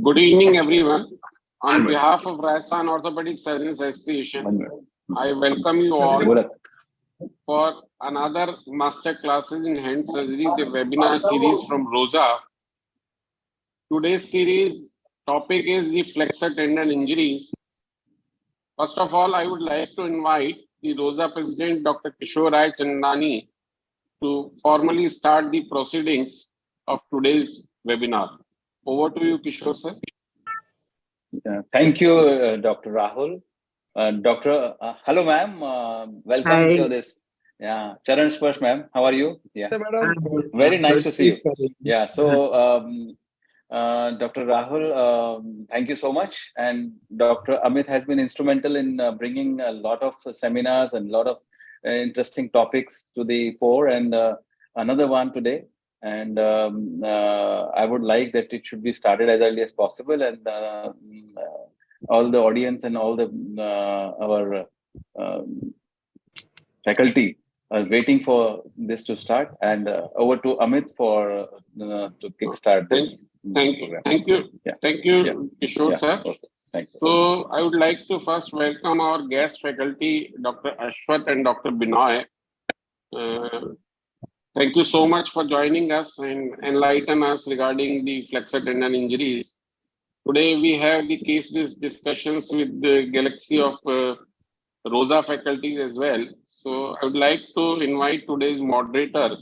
Good evening, everyone. On behalf of Rajasthan Orthopedic Surgeons Association, I welcome you all for another master classes in hand surgery, the webinar series from ROSA. Today's series topic is the flexor tendon injuries. First of all, I would like to invite the ROSA President, Dr. Kishore Raichandani, to formally start the proceedings of today's webinar. Over to you, Kishore, sir. Thank you, Dr. Rahul. Hello, ma'am. Welcome to this. Yeah, Charan Sparsh, ma'am. How are you? Yeah, very nice to see you. Yeah, so Dr. Rahul, thank you so much. And Dr. Amit has been instrumental in bringing a lot of seminars and a lot of interesting topics to the fore, and another one today. And I would like that it should be started as early as possible, and all the audience and all the our faculty are waiting for this to start. And over to Amit for to kickstart this. Thank you, Kishore, sir. Okay. Thank you. So I would like to first welcome our guest faculty, Dr. Ashwath and Dr. Binoy. Thank you so much for joining us and enlighten us regarding the flexor tendon injuries. Today we have the case discussions with the galaxy of ROSA faculties as well. So I would like to invite today's moderator,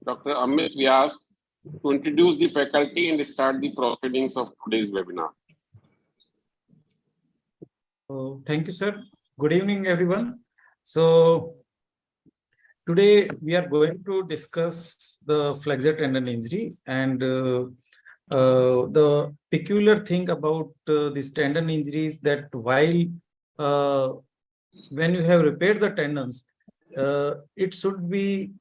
Dr. Amit Vyas, to introduce the faculty and start the proceedings of today's webinar. Thank you, sir. Good evening, everyone. So today we are going to discuss the flexor tendon injury, and the peculiar thing about this tendon injury is that while when you have repaired the tendons, it should be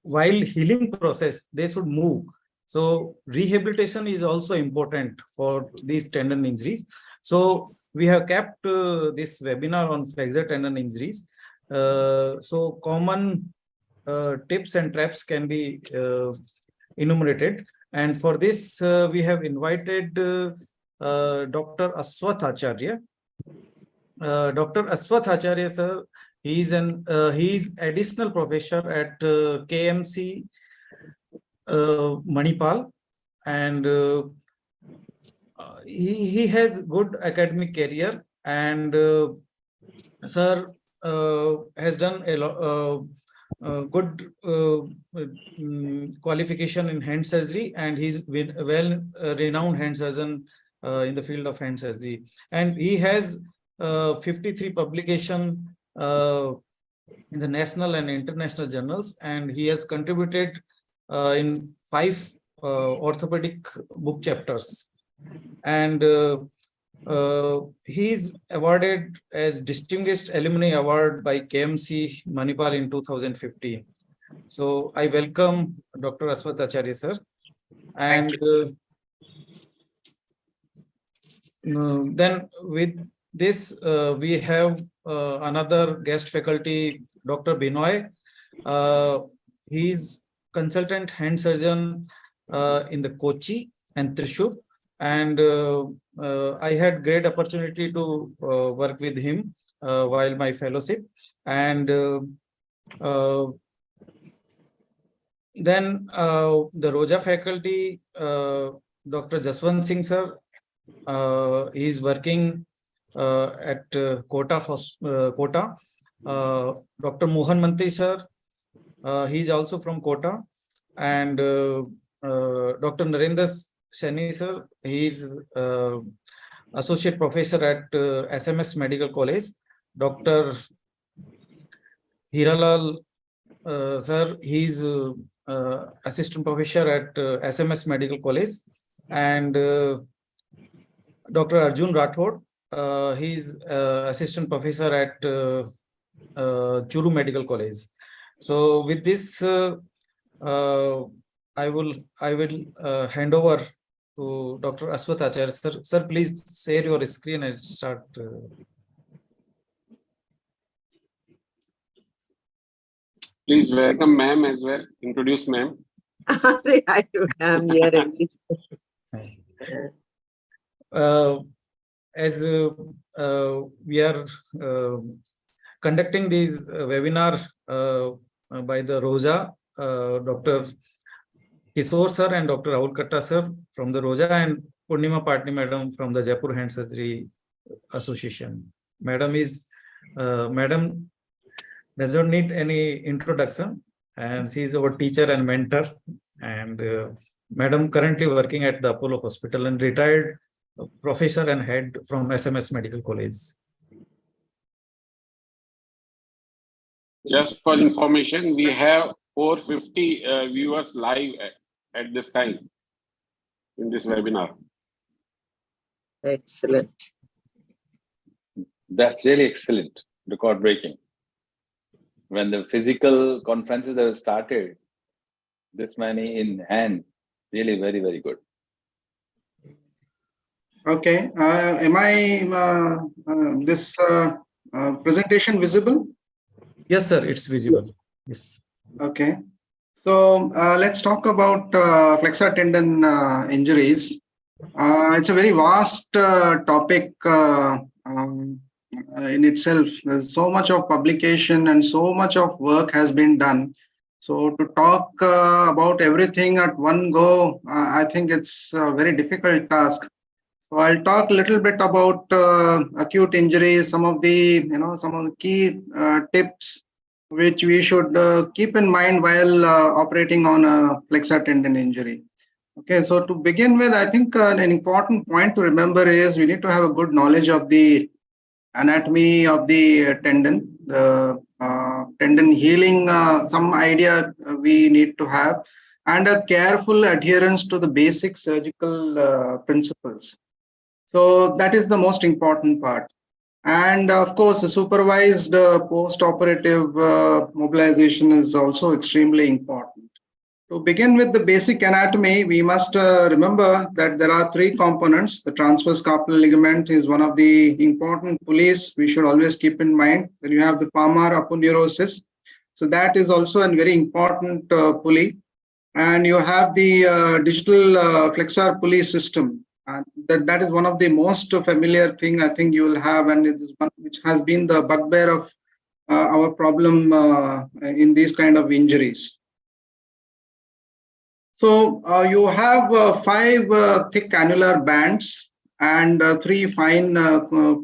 while healing process they should move. So rehabilitation is also important for these tendon injuries. So we have kept this webinar on flexor tendon injuries. So common tips and traps can be enumerated, and for this we have invited Dr. Ashwath Acharya. Dr. Ashwath Acharya, sir, he is additional professor at KMC Manipal, and he has good academic career, and sir has done a good qualification in hand surgery, and he's been a well-renowned hand surgeon in the field of hand surgery. And he has 53 publications in the national and international journals, and he has contributed in 5 orthopedic book chapters. And he is awarded as Distinguished Alumni Award by KMC Manipal in 2015. So I welcome Dr. Ashwath Acharya, sir. And then with this, we have another guest faculty, Dr. Binoy. He is consultant hand surgeon in the Kochi and Thrissur. And I had great opportunity to work with him while my fellowship. And then the ROSA faculty, Dr. Jasawant Singh, sir, he is working at Kota. Dr. Mohan Mantri, sir, he is also from Kota. And Dr. Narender, Saini, sir, he is associate professor at SMS Medical College. Dr. Hiralal, sir, he is assistant professor at SMS Medical College. And Dr. Arjun Rathore, he is assistant professor at Churu Medical College. So with this, I will hand over to Dr. Ashwath Acharya. Sir, please share your screen and start. Please welcome ma'am as well. Introduce ma'am. I am here. as we are conducting these webinar by the ROSA, Dr. Kishore sir and Dr. Rahul Katta sir from the ROSA, and Purnima Patni madam from the Jaipur Hand Surgery Association. Madam does not need any introduction, and she is our teacher and mentor. And Madam currently working at the Apollo Hospital and retired professor and head from SMS Medical College. Just for information, we have 450 viewers live at this time in this webinar. Excellent. That's really excellent, record breaking. When the physical conferences have started, this many in hand, really very, very good. Okay, am I this presentation visible? Yes, sir, it's visible. Yes. Okay, so let's talk about flexor tendon injuries. It's a very vast topic in itself. There's so much of publication and so much of work has been done. So to talk about everything at one go, I think it's a very difficult task. So I'll talk a little bit about acute injuries, some of the key tips which we should keep in mind while operating on a flexor tendon injury. Okay, so to begin with, I think an important point to remember is we need to have a good knowledge of the anatomy of the tendon, the tendon healing, some idea we need to have, and a careful adherence to the basic surgical principles. So that is the most important part. And of course, the supervised post-operative mobilization is also extremely important. To begin with the basic anatomy, we must remember that there are three components. The transverse carpal ligament is one of the important pulleys we should always keep in mind. Then you have the palmar aponeurosis. So that is also a very important pulley. And you have the digital flexor pulley system. That is one of the most familiar thing I think you will have, and it is one which has been the bugbear of our problem in these kind of injuries. So you have 5 thick annular bands and 3 fine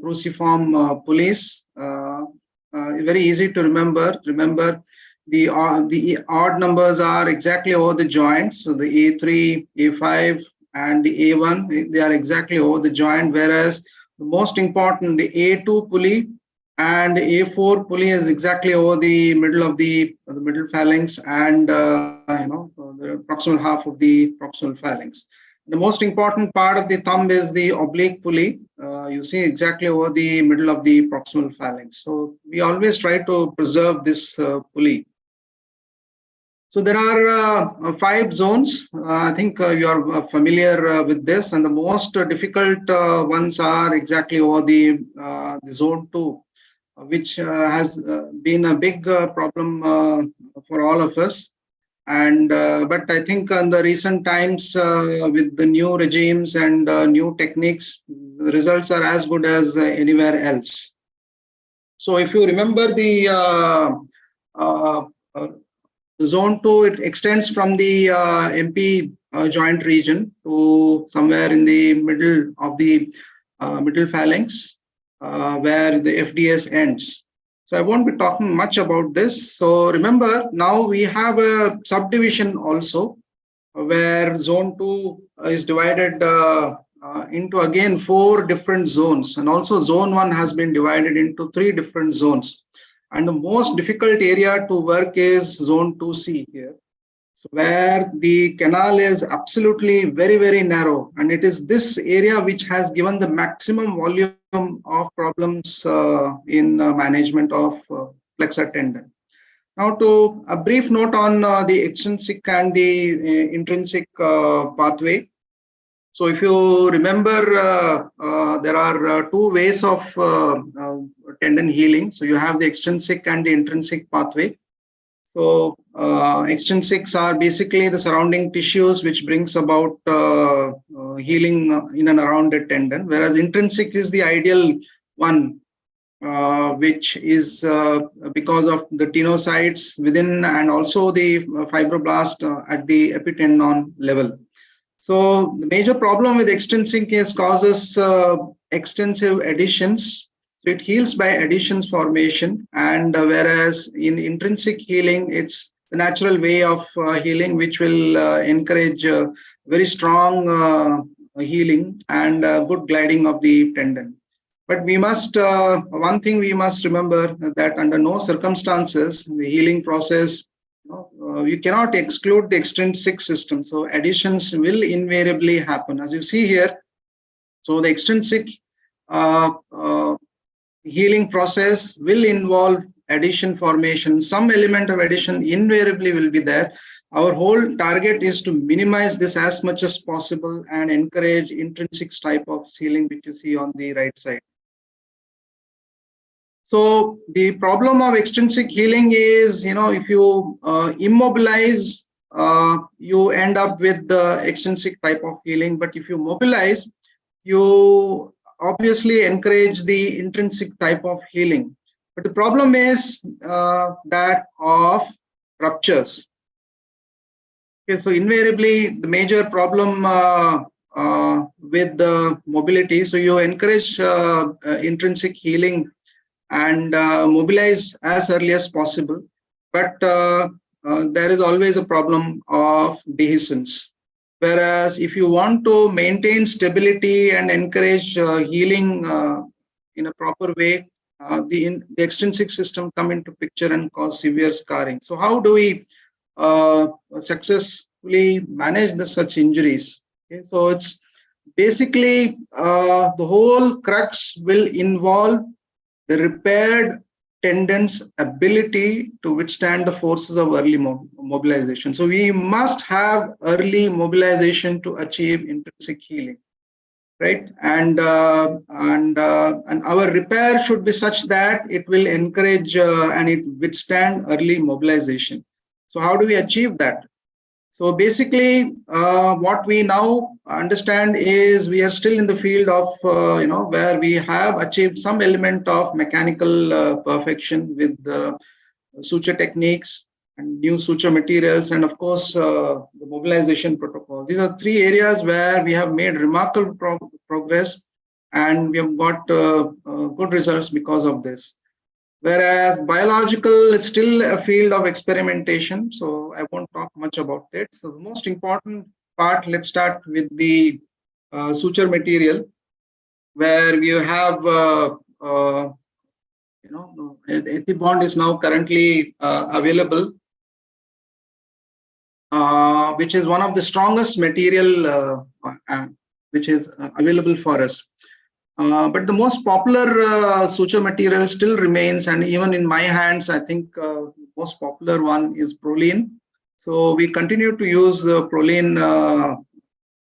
cruciform pulleys. Very easy to remember. Remember, the odd numbers are exactly over the joints. So the A3, A5, and the A1, they are exactly over the joint, whereas the most important, the A2 pulley and the A4 pulley is exactly over the middle of the middle phalanx and the proximal half of the proximal phalanx. The most important part of the thumb is the oblique pulley. You see exactly over the middle of the proximal phalanx. So we always try to preserve this pulley. So there are 5 zones. I think you are familiar with this, and the most difficult ones are exactly over the zone 2, which has been a big problem for all of us. And but I think in the recent times, with the new regimes and new techniques, the results are as good as anywhere else. So if you remember the zone 2, it extends from the MP joint region to somewhere in the middle of the middle phalanx, where the FDS ends. So I won't be talking much about this. So remember, now we have a subdivision also, where zone 2 is divided into again 4 different zones, and also zone 1 has been divided into 3 different zones. And the most difficult area to work is zone 2C here, so where the canal is absolutely very, very narrow. And it is this area which has given the maximum volume of problems in management of flexor tendon. Now, to a brief note on the extrinsic and the intrinsic pathway. So if you remember, there are 2 ways of tendon healing. So you have the extrinsic and the intrinsic pathway. So extrinsics are basically the surrounding tissues which brings about healing in and around the tendon, whereas intrinsic is the ideal one, which is because of the tenocytes within and also the fibroblast at the epitendon level. So the major problem with extrinsic is causes extensive adhesions. So it heals by adhesions formation, and whereas in intrinsic healing, it's the natural way of healing, which will encourage very strong healing and good gliding of the tendon. But we must, one thing we must remember that under no circumstances, the healing process, you cannot exclude the extrinsic system. So adhesions will invariably happen. As you see here, so the extrinsic healing process will involve adhesion formation. Some element of adhesion invariably will be there. Our whole target is to minimize this as much as possible and encourage intrinsic type of healing, which you see on the right side. So the problem of extrinsic healing is, if you immobilize, you end up with the extrinsic type of healing. But if you mobilize, you obviously encourage the intrinsic type of healing. But the problem is that of ruptures. Okay, so invariably the major problem with the mobility, so you encourage intrinsic healing and mobilize as early as possible, but there is always a problem of dehiscence. Whereas if you want to maintain stability and encourage healing in a proper way, the extrinsic system come into picture and cause severe scarring. So how do we successfully manage such injuries? Okay, so it's basically the whole crux will involve the repaired tendon's ability to withstand the forces of early mobilization. So we must have early mobilization to achieve intrinsic healing, right? And our repair should be such that it will encourage and it withstand early mobilization. So how do we achieve that? So basically, what we now understand is we are still in the field of, where we have achieved some element of mechanical perfection with suture techniques and new suture materials, and of course, the mobilization protocol. These are three areas where we have made remarkable progress, and we have got good results because of this. Whereas biological is still a field of experimentation, so I won't talk much about it. So the most important part, let's start with the suture material, where we have, Ethibond is now currently available, which is one of the strongest material which is available for us. But the most popular suture material still remains, and even in my hands, I think the most popular one is Prolene. So we continue to use Prolene,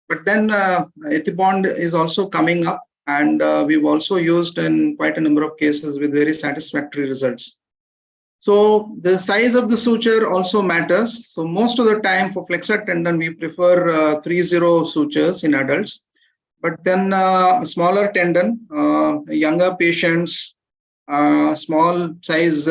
but then Ethibond is also coming up, and we've also used in quite a number of cases with very satisfactory results. So the size of the suture also matters. So most of the time for flexor tendon, we prefer 3-0 sutures in adults. But then a smaller tendon, younger patients, small size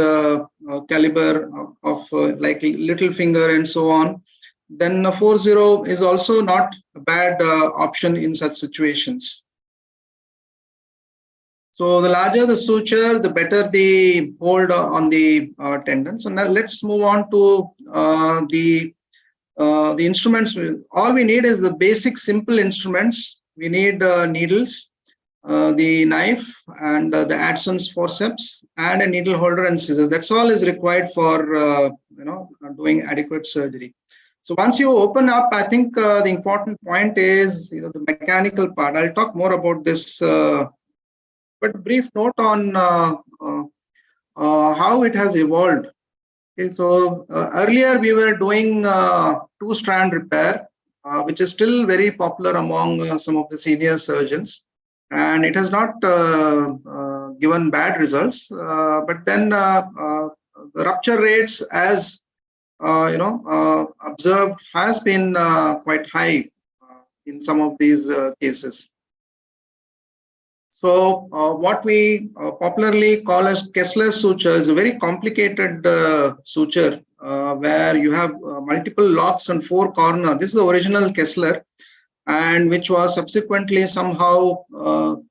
caliber of like little finger and so on, then a 4-0 is also not a bad option in such situations. So the larger the suture, the better the hold on the tendon. So now let's move on to the instruments. All we need is the basic simple instruments. We need needles, the knife, and the Adson's forceps, and a needle holder and scissors. That's all is required for doing adequate surgery. So once you open up, I think the important point is the mechanical part. I'll talk more about this, but a brief note on how it has evolved. Okay, so earlier we were doing two-strand repair, which is still very popular among some of the senior surgeons, and it has not given bad results. But then the rupture rates, as observed has been quite high in some of these cases. So what we popularly call as Kessler's suture is a very complicated suture where you have multiple locks on 4 corners. This is the original Kessler, and which was subsequently somehow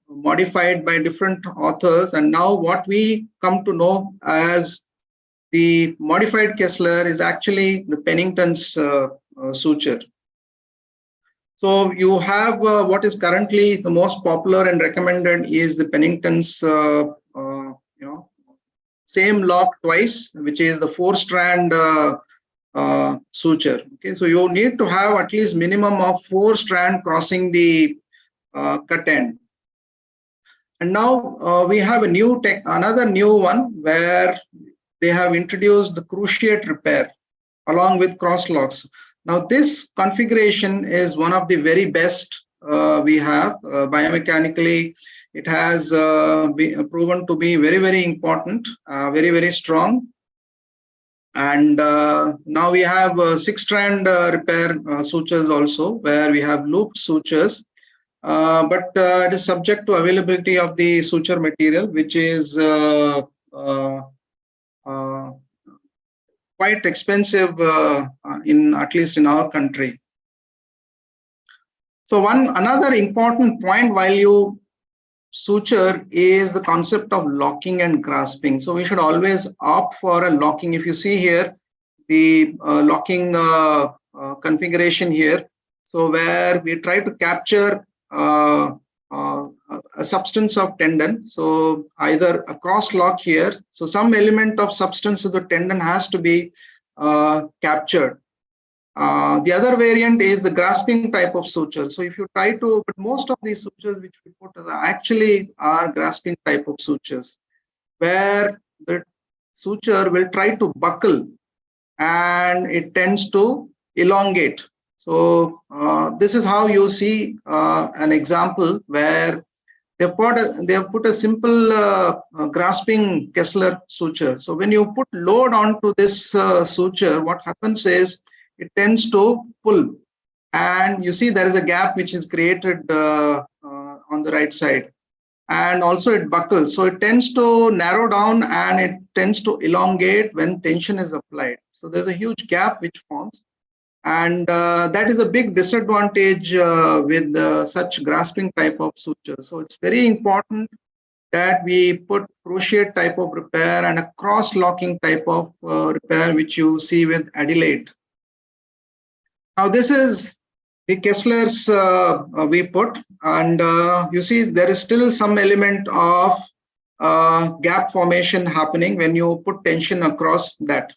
modified by different authors. And now what we come to know as the modified Kessler is actually the Pennington's suture. So you have what is currently the most popular and recommended is the Pennington's, same lock twice, which is the 4-strand suture. Okay, so you need to have at least minimum of 4 strands crossing the cut end. And now we have another new one where they have introduced the cruciate repair along with cross locks. Now this configuration is one of the very best we have biomechanically. It has been proven to be very, very important, very, very strong. And now we have 6-strand repair sutures also, where we have looped sutures, but it is subject to availability of the suture material, which is quite expensive at least in our country. So another important point while you suture is the concept of locking and grasping. So we should always opt for a locking. If you see here, the locking configuration here, so where we try to capture a substance of tendon, so either a cross lock here, so some element of substance of the tendon has to be captured. The other variant is the grasping type of suture. So if you try to, but most of these sutures which we put actually are grasping type of sutures, where the suture will try to buckle and it tends to elongate. So this is how you see an example where they have put a simple grasping Kessler suture. So when you put load onto this suture, what happens is it tends to pull, and you see there is a gap which is created on the right side, and also it buckles. So it tends to narrow down and it tends to elongate when tension is applied. So there's a huge gap which forms. And that is a big disadvantage with such grasping type of suture. So it's very important that we put cruciate type of repair and a cross-locking type of repair, which you see with Adelaide. Now this is the Kessler's we put, and you see there is still some element of gap formation happening when you put tension across that.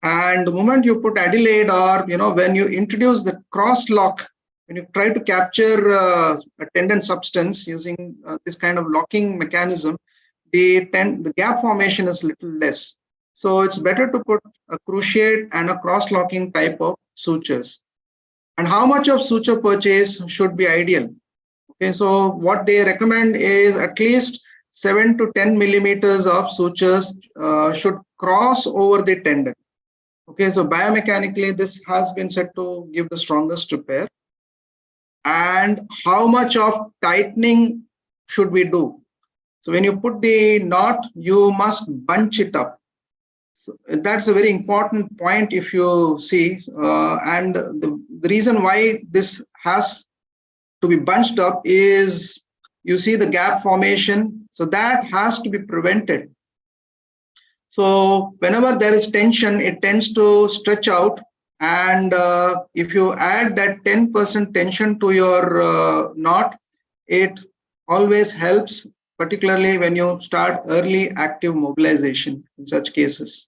And the moment you put Adelaide, or when you introduce the cross lock, when you try to capture a tendon substance using this kind of locking mechanism, the gap formation is little less. So it's better to put a cruciate and a cross locking type of sutures. And how much of suture purchase should be ideal? Okay, so what they recommend is at least 7 to 10 millimeters of sutures should cross over the tendon. Okay, so biomechanically, this has been said to give the strongest repair. And how much of tightening should we do? So when you put the knot, you must bunch it up. So that's a very important point if you see. And the reason why this has to be bunched up is you see the gap formation. So that has to be prevented. So whenever there is tension, it tends to stretch out. And if you add that 10% tension to your knot, it always helps, particularly when you start early active mobilization in such cases.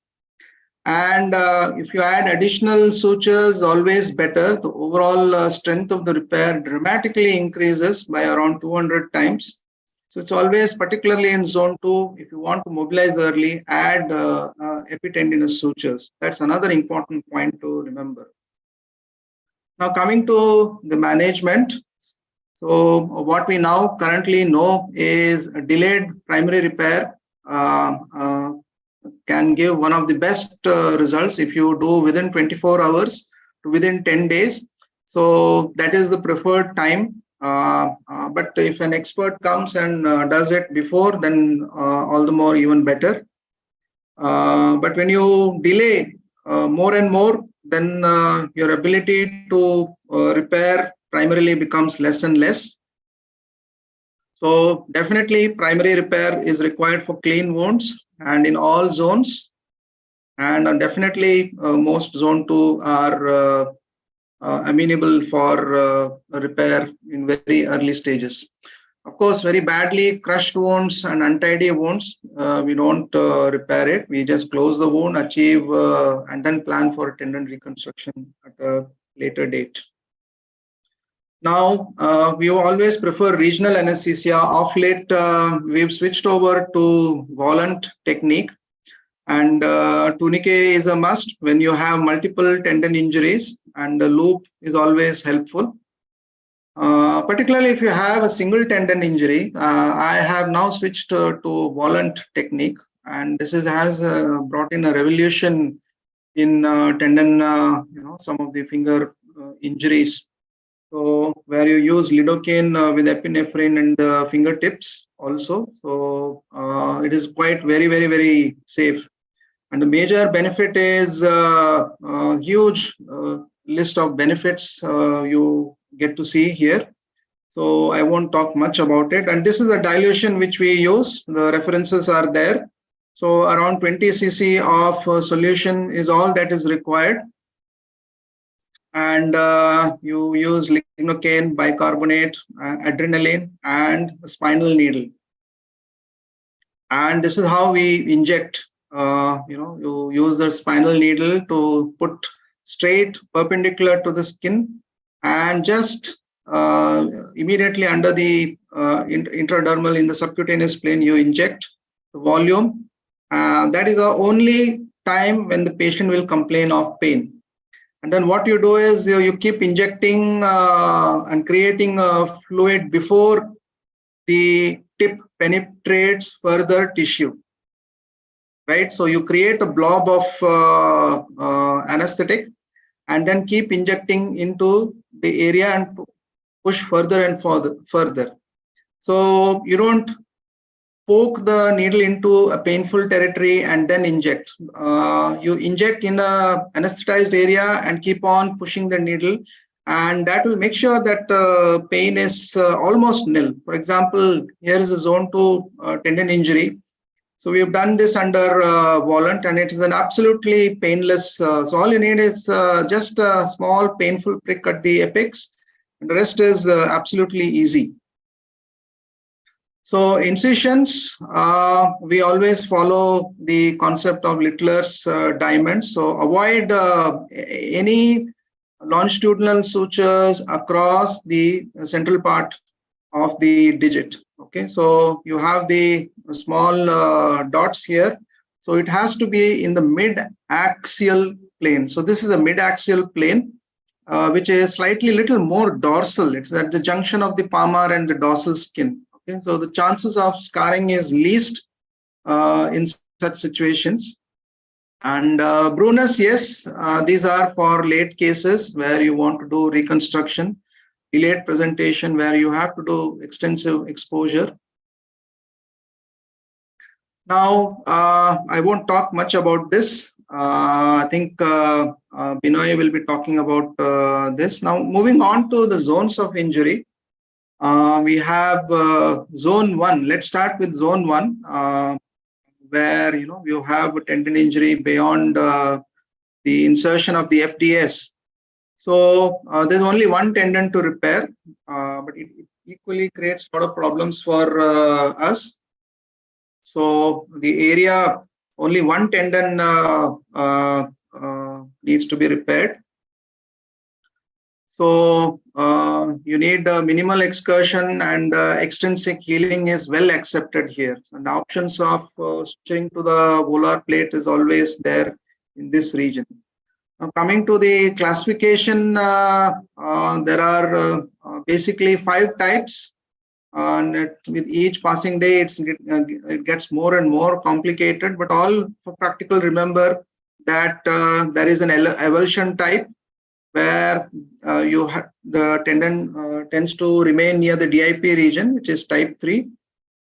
And if you add additional sutures, always better. The overall strength of the repair dramatically increases by around 200 times. So it's always, particularly in zone 2, if you want to mobilize early, add epitendinous sutures. That's another important point to remember. Now coming to the management. So what we now currently know is a delayed primary repair can give one of the best results if you do within 24 hours to within 10 days. So that is the preferred time. But if an expert comes and does it before, then all the more even better. But when you delay more and more, then your ability to repair primarily becomes less and less. So definitely primary repair is required for clean wounds and in all zones. And definitely most zone 2 are amenable for repair in very early stages. Of course, very badly crushed wounds and untidy wounds, we don't repair it. We just close the wound, achieve, and then plan for tendon reconstruction at a later date. Now, we always prefer regional anesthesia. Of late, we've switched over to Volant technique. And tourniquet is a must when you have multiple tendon injuries, and the loop is always helpful. Particularly if you have a single tendon injury, I have now switched to Volant technique, and this has brought in a revolution in tendon, some of the finger injuries. So where you use lidocaine with epinephrine and the fingertips also. So it is quite very safe. And the major benefit is huge list of benefits you get to see here. So I won't talk much about it. And this is the dilution which we use. The references are there. So around 20 cc of solution is all that is required. And you use lignocaine, bicarbonate, adrenaline, and a spinal needle. And this is how we inject. You use the spinal needle to put straight perpendicular to the skin, and just immediately under the intradermal in the subcutaneous plane, you inject the volume. That is the only time when the patient will complain of pain. And then what you do is you keep injecting and creating a fluid before the tip penetrates further tissue. Right, so you create a blob of anesthetic and then keep injecting into the area and push further and further. So you don't poke the needle into a painful territory and then inject. You inject in a anesthetized area and keep on pushing the needle, and that will make sure that pain is almost nil. For example, here is a zone 2 tendon injury. So we have done this under Volant, and it is an absolutely painless. So all you need is just a small painful prick at the apex, and the rest is absolutely easy. So incisions, we always follow the concept of Littler's diamond. So avoid any longitudinal sutures across the central part of the digit. Okay, so you have the small dots here. So it has to be in the mid-axial plane. So this is a mid-axial plane, which is slightly little more dorsal. It's at the junction of the palmar and the dorsal skin. Okay, so the chances of scarring is least in such situations. And Brunus, yes, these are for late cases where you want to do reconstruction, delayed presentation where you have to do extensive exposure. Now, I won't talk much about this. I think Binoy will be talking about this. Now, moving on to the zones of injury. We have zone 1. Let's start with zone 1, where you have a tendon injury beyond the insertion of the FDS. So there's only one tendon to repair, but it equally creates a lot of problems for us. So the area, only one tendon needs to be repaired. So you need minimal excursion, and extrinsic healing is well accepted here. And the options of suturing to the volar plate is always there in this region. Now, coming to the classification, there are basically 5 types. and with each passing day, it gets more and more complicated. But all for practical, remember that there is an avulsion type where the tendon tends to remain near the DIP region, which is type 3.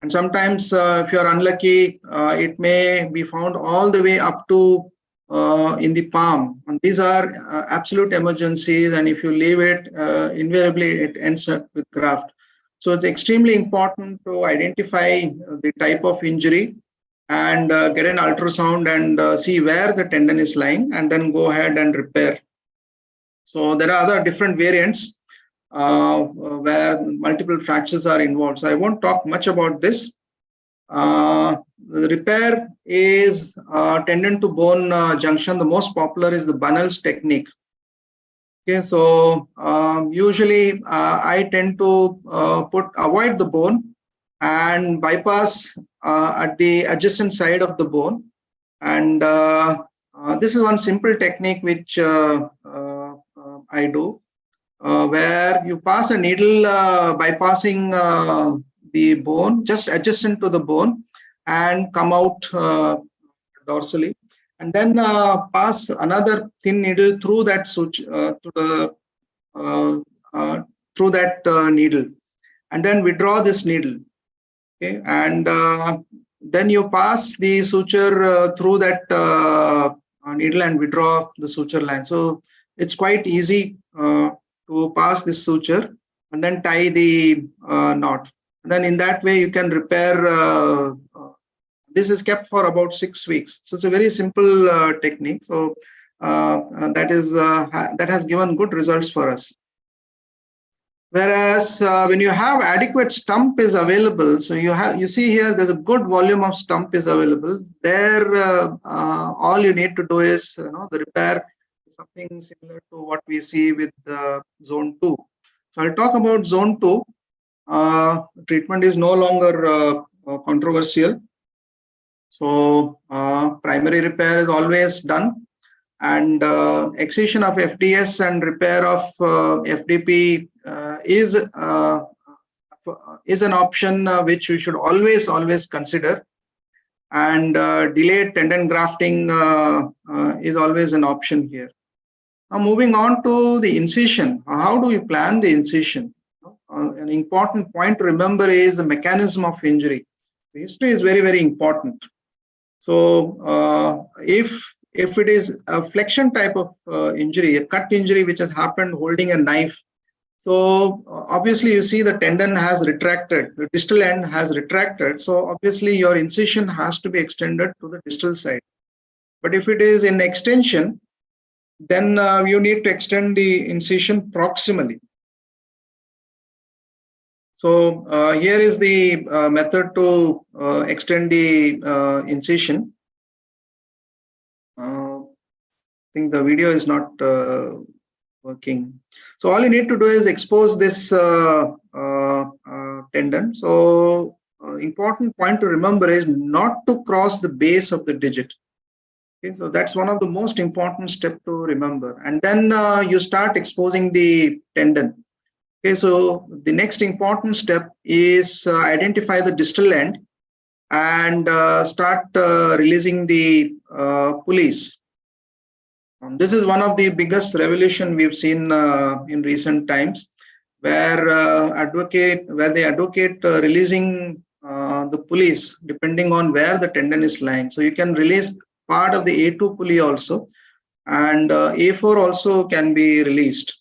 And sometimes, if you are unlucky, it may be found all the way up to in the palm. And these are absolute emergencies. And if you leave it, invariably it ends up with graft. So it's extremely important to identify the type of injury and get an ultrasound and see where the tendon is lying, and then go ahead and repair. So there are other different variants where multiple fractures are involved. So I won't talk much about this. The repair is tendon to bone junction. The most popular is the Bunnell's technique. Okay, so usually I tend to avoid the bone and bypass at the adjacent side of the bone. And this is one simple technique which I do, where you pass a needle bypassing the bone, just adjacent to the bone, and come out dorsally. And then pass another thin needle through that through that needle, and then withdraw this needle. Okay, and then you pass the suture through that needle and withdraw the suture line. So it's quite easy to pass this suture and then tie the knot. And then in that way you can repair. This is kept for about 6 weeks. So it's a very simple technique. So that has given good results for us. Whereas when you have adequate stump is available, so you see here there's a good volume of stump is available. There, all you need to do is the repair is something similar to what we see with zone 2. So I'll talk about zone 2. Treatment is no longer controversial. So primary repair is always done, and excision of FDS and repair of FDP is an option which we should always consider. And delayed tendon grafting is always an option here. Now moving on to the incision. How do we plan the incision? An important point to remember is the mechanism of injury. The history is very, very important. So if it is a flexion type of injury, a cut injury which has happened holding a knife, so obviously you see the tendon has retracted, the distal end has retracted. So obviously your incision has to be extended to the distal side. But if it is in extension, then you need to extend the incision proximally. So here is the method to extend the incision. I think the video is not working. So all you need to do is expose this tendon. So important point to remember is not to cross the base of the digit. Okay, so that's one of the most important steps to remember. And then you start exposing the tendon. Okay, so the next important step is identify the distal end and start releasing the pulleys. This is one of the biggest revolution we've seen in recent times, where they advocate releasing the pulleys depending on where the tendon is lying. So you can release part of the A2 pulley also, and A4 also can be released.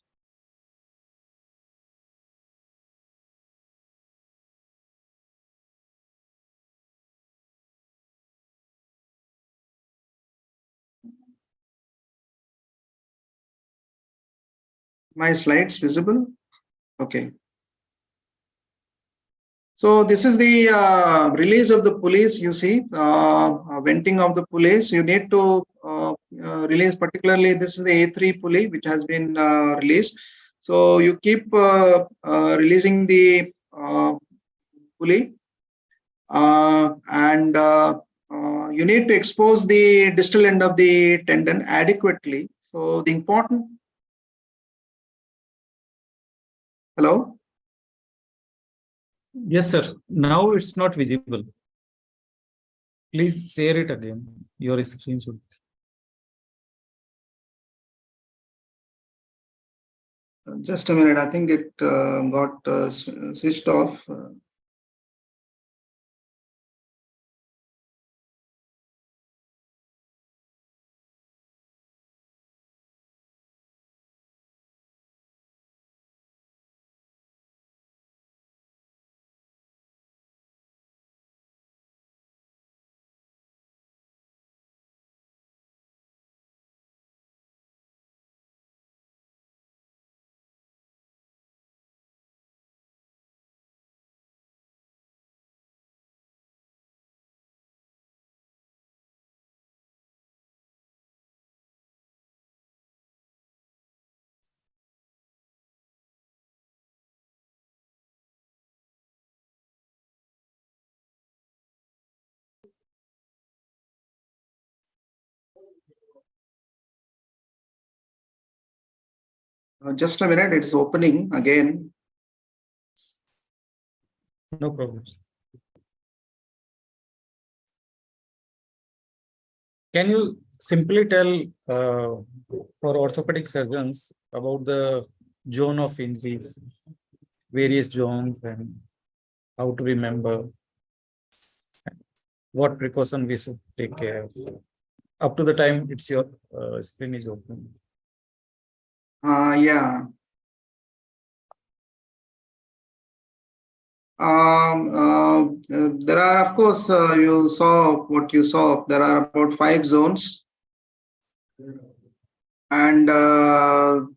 My slides visible? Okay. So this is the release of the pulleys. You see, venting of the pulleys. You need to release, particularly this is the A3 pulley which has been released. So you keep releasing the pulley, and you need to expose the distal end of the tendon adequately. So the important. Hello? Yes, sir. Now it's not visible. Please share it again. Your screen should. Just a minute. I think it got switched off. Just a minute. It's opening again. No problem. Can you simply tell for orthopedic surgeons about the zone of injuries, various zones, and how to remember what precaution we should take care of? Up to the time it's your screen is open. Yeah. There are, of course, you saw what you saw. There are about 5 zones. And the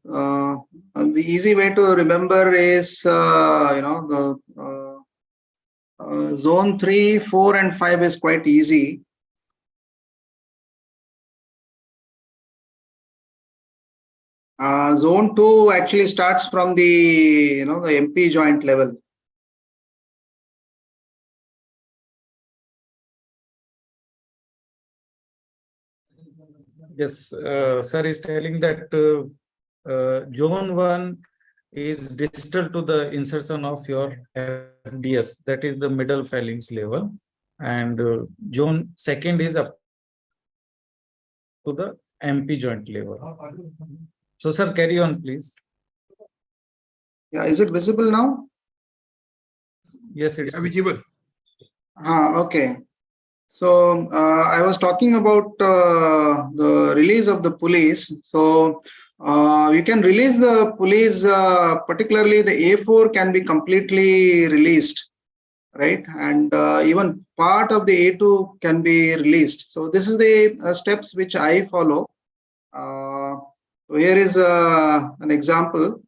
easy way to remember is, the zone 3, 4, and 5 is quite easy. Zone 2 actually starts from the, the MP joint level. Yes, sir is telling that zone 1 is distal to the insertion of your FDS, that is the middle phalanx level, and zone 2 is up to the MP joint level. So, sir, carry on, please. Yeah, is it visible now? Yes, it's visible. Okay. So I was talking about the release of the pulleys. So you can release the pulleys, particularly the A4 can be completely released, right? And even part of the A2 can be released. So this is the steps which I follow. So here is an example.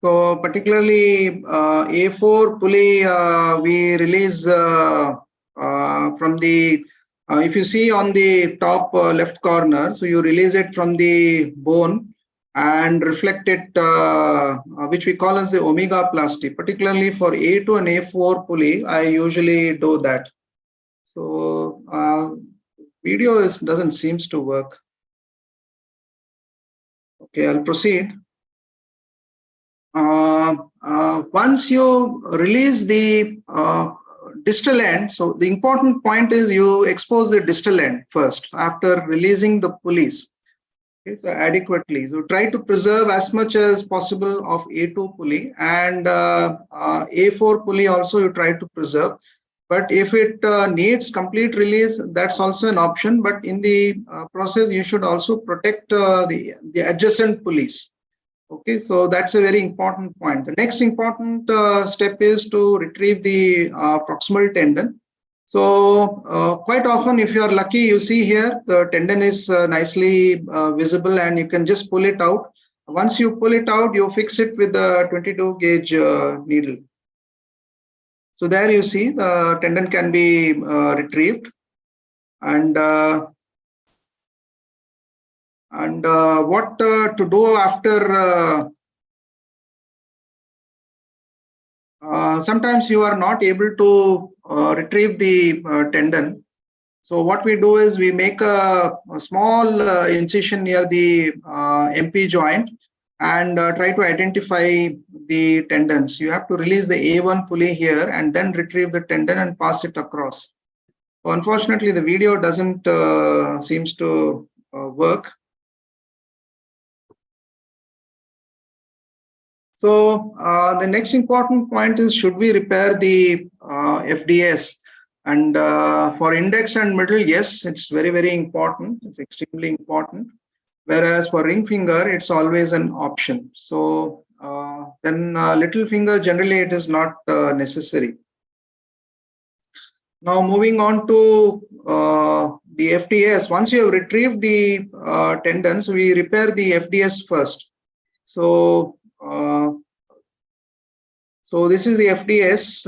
So particularly A4 pulley, we release from the, if you see on the top left corner, so you release it from the bone and reflect it, which we call as the omegaplasty. Particularly for A2 and A4 pulley, I usually do that. So video doesn't seems to work. Okay, I'll proceed. Once you release the distal end, so the important point is you expose the distal end first after releasing the pulleys. Okay, so adequately. So try to preserve as much as possible of A2 pulley, and A4 pulley also you try to preserve. But if it needs complete release, that's also an option. But in the process, you should also protect the adjacent pulleys. Okay, so that's a very important point. The next important step is to retrieve the proximal tendon. So quite often, if you are lucky, you see here the tendon is nicely visible, and you can just pull it out. Once you pull it out, you fix it with the 22 gauge needle. So there you see the tendon can be retrieved, and what to do after. Sometimes you are not able to retrieve the tendon. So what we do is we make a small incision near the MP joint and try to identify the tendons. You have to release the A1 pulley here and then retrieve the tendon and pass it across. So unfortunately, the video doesn't seems to work. So the next important point is, should we repair the FDS? And for index and middle, yes, it's very, very important. It's extremely important. Whereas for ring finger, it's always an option. So then little finger, generally it is not necessary. Now moving on to the FDS. Once you have retrieved the tendons, we repair the FDS first. So this is the FDS.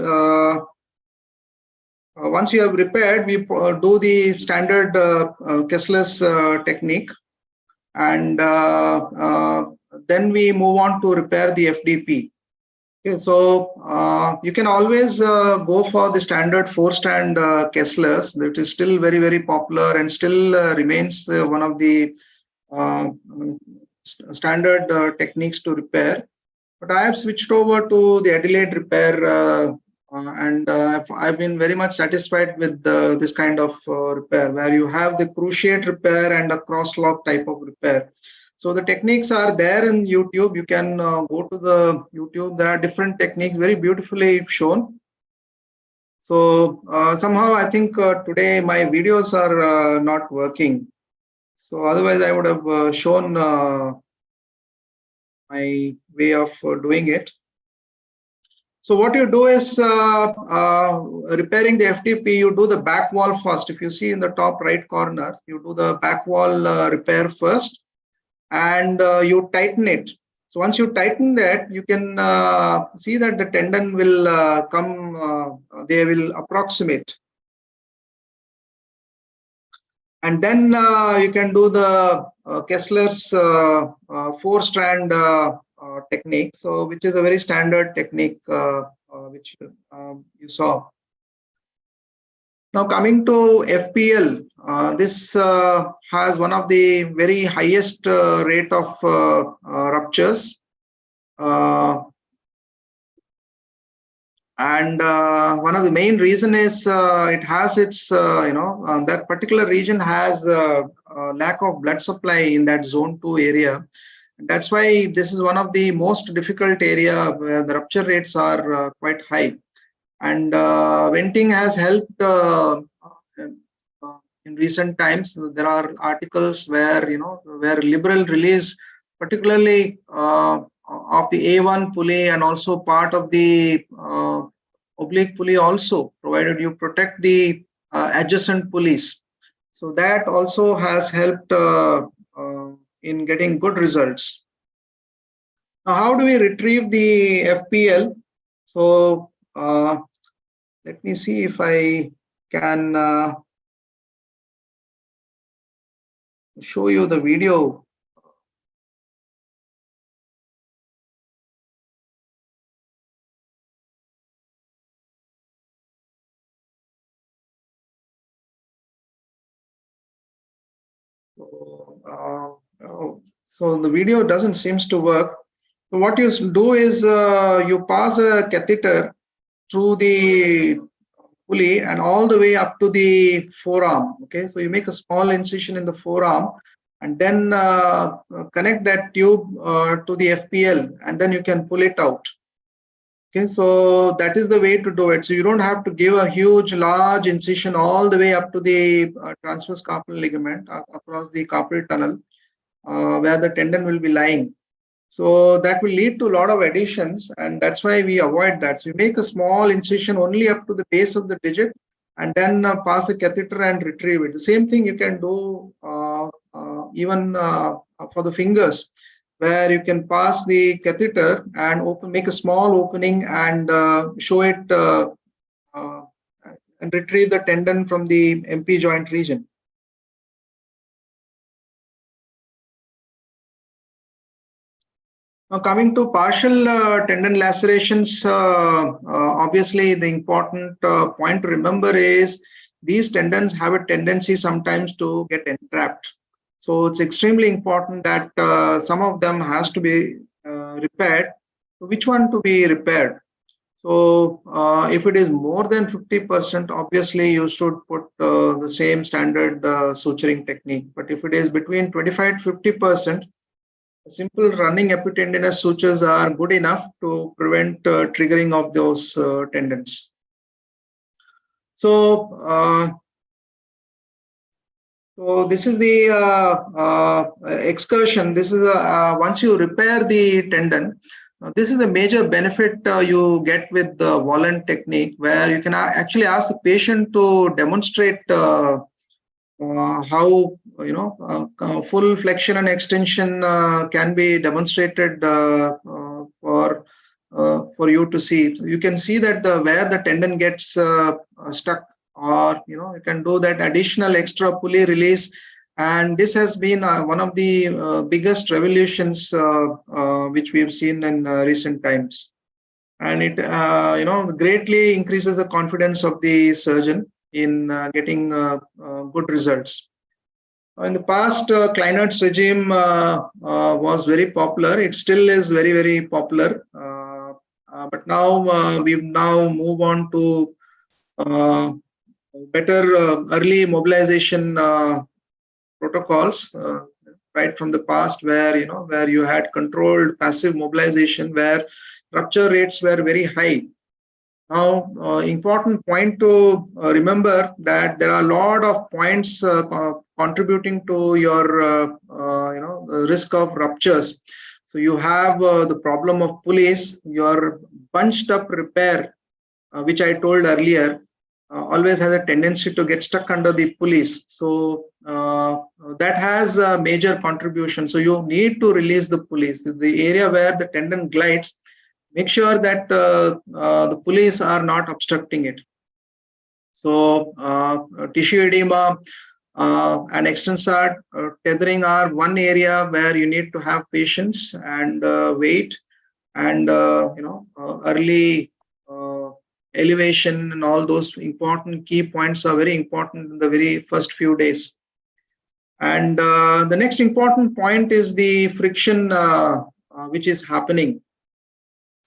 Once you have repaired, we do the standard Kessler's technique, and then we move on to repair the FDP. Okay, so you can always go for the standard 4-strand Kessler's, that is still very, very popular and still remains one of the standard techniques to repair. But I have switched over to the Adelaide repair, and I've been very much satisfied with this kind of repair, where you have the cruciate repair and a cross-lock type of repair. So the techniques are there in YouTube. You can go to the YouTube. There are different techniques, very beautifully shown. So somehow I think today my videos are not working. So otherwise I would have shown my way of doing it. So what you do is repairing the FTP, you do the back wall first. If you see in the top right corner, you do the back wall repair first, and you tighten it. So once you tighten that, you can see that the tendon will come, they will approximate. And then you can do the Kessler's 4-strand technique, so which is a very standard technique which you saw. Now coming to FPL, this has one of the very highest rate of ruptures, and one of the main reason is it has its that particular region has lack of blood supply in that zone 2 area. That's why this is one of the most difficult area where the rupture rates are quite high. And venting has helped in recent times. There are articles where where liberal release, particularly of the A1 pulley and also part of the oblique pulley also, provided you protect the adjacent pulleys. So that also has helped in getting good results. Now, how do we retrieve the FPL? So let me see if I can show you the video. So the video doesn't seems to work. So what you do is you pass a catheter through the pulley and all the way up to the forearm. Okay, so you make a small incision in the forearm and then connect that tube to the FPL, and then you can pull it out. Okay, so that is the way to do it. So you don't have to give a huge, large incision all the way up to the transverse carpal ligament across the carpal tunnel where the tendon will be lying. So that will lead to a lot of adhesions, and that's why we avoid that. So we make a small incision only up to the base of the digit and then pass a catheter and retrieve it. The same thing you can do even for the fingers, where you can pass the catheter and make a small opening and show it and retrieve the tendon from the MP joint region. Now coming to partial tendon lacerations, obviously the important point to remember is these tendons have a tendency sometimes to get entrapped. So it's extremely important that some of them has to be repaired. So which one to be repaired? So if it is more than 50%, obviously you should put the same standard suturing technique. But if it is between 25 to 50%, simple running epitendinous sutures are good enough to prevent triggering of those tendons. So, so this is the excursion. This is once you repair the tendon, this is the major benefit you get with the Wallen technique, where you can actually ask the patient to demonstrate how full flexion and extension can be demonstrated for you to see. So you can see that where the tendon gets stuck, or you can do that additional extra pulley release, and this has been one of the biggest revolutions which we've seen in recent times, and it greatly increases the confidence of the surgeon in getting good results. In the past, Kleinert's regime was very popular. It still is very, very popular. But now we've moved on to better early mobilization protocols right from the past, where you had controlled passive mobilization, where rupture rates were very high. Now, important point to remember that there are a lot of points contributing to your risk of ruptures. So you have the problem of pulleys, your bunched up repair, which I told earlier, always has a tendency to get stuck under the pulleys. So that has a major contribution. So you need to release the pulleys. The area where the tendon glides, make sure that the pulleys are not obstructing it. So tissue edema and extensor tethering are one area where you need to have patience and wait, and early elevation and all those important key points are very important in the very first few days. And the next important point is the friction which is happening.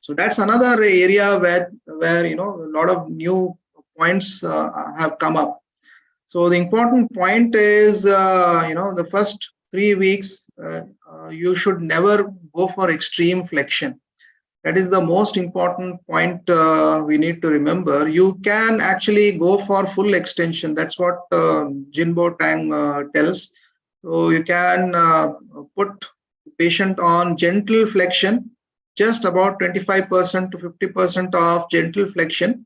So that's another area where a lot of new points have come up. So the important point is the first 3 weeks you should never go for extreme flexion. That is the most important point we need to remember. You can actually go for full extension. That's what Jinbo Tang tells. So you can put the patient on gentle flexion, just about 25% to 50% of gentle flexion,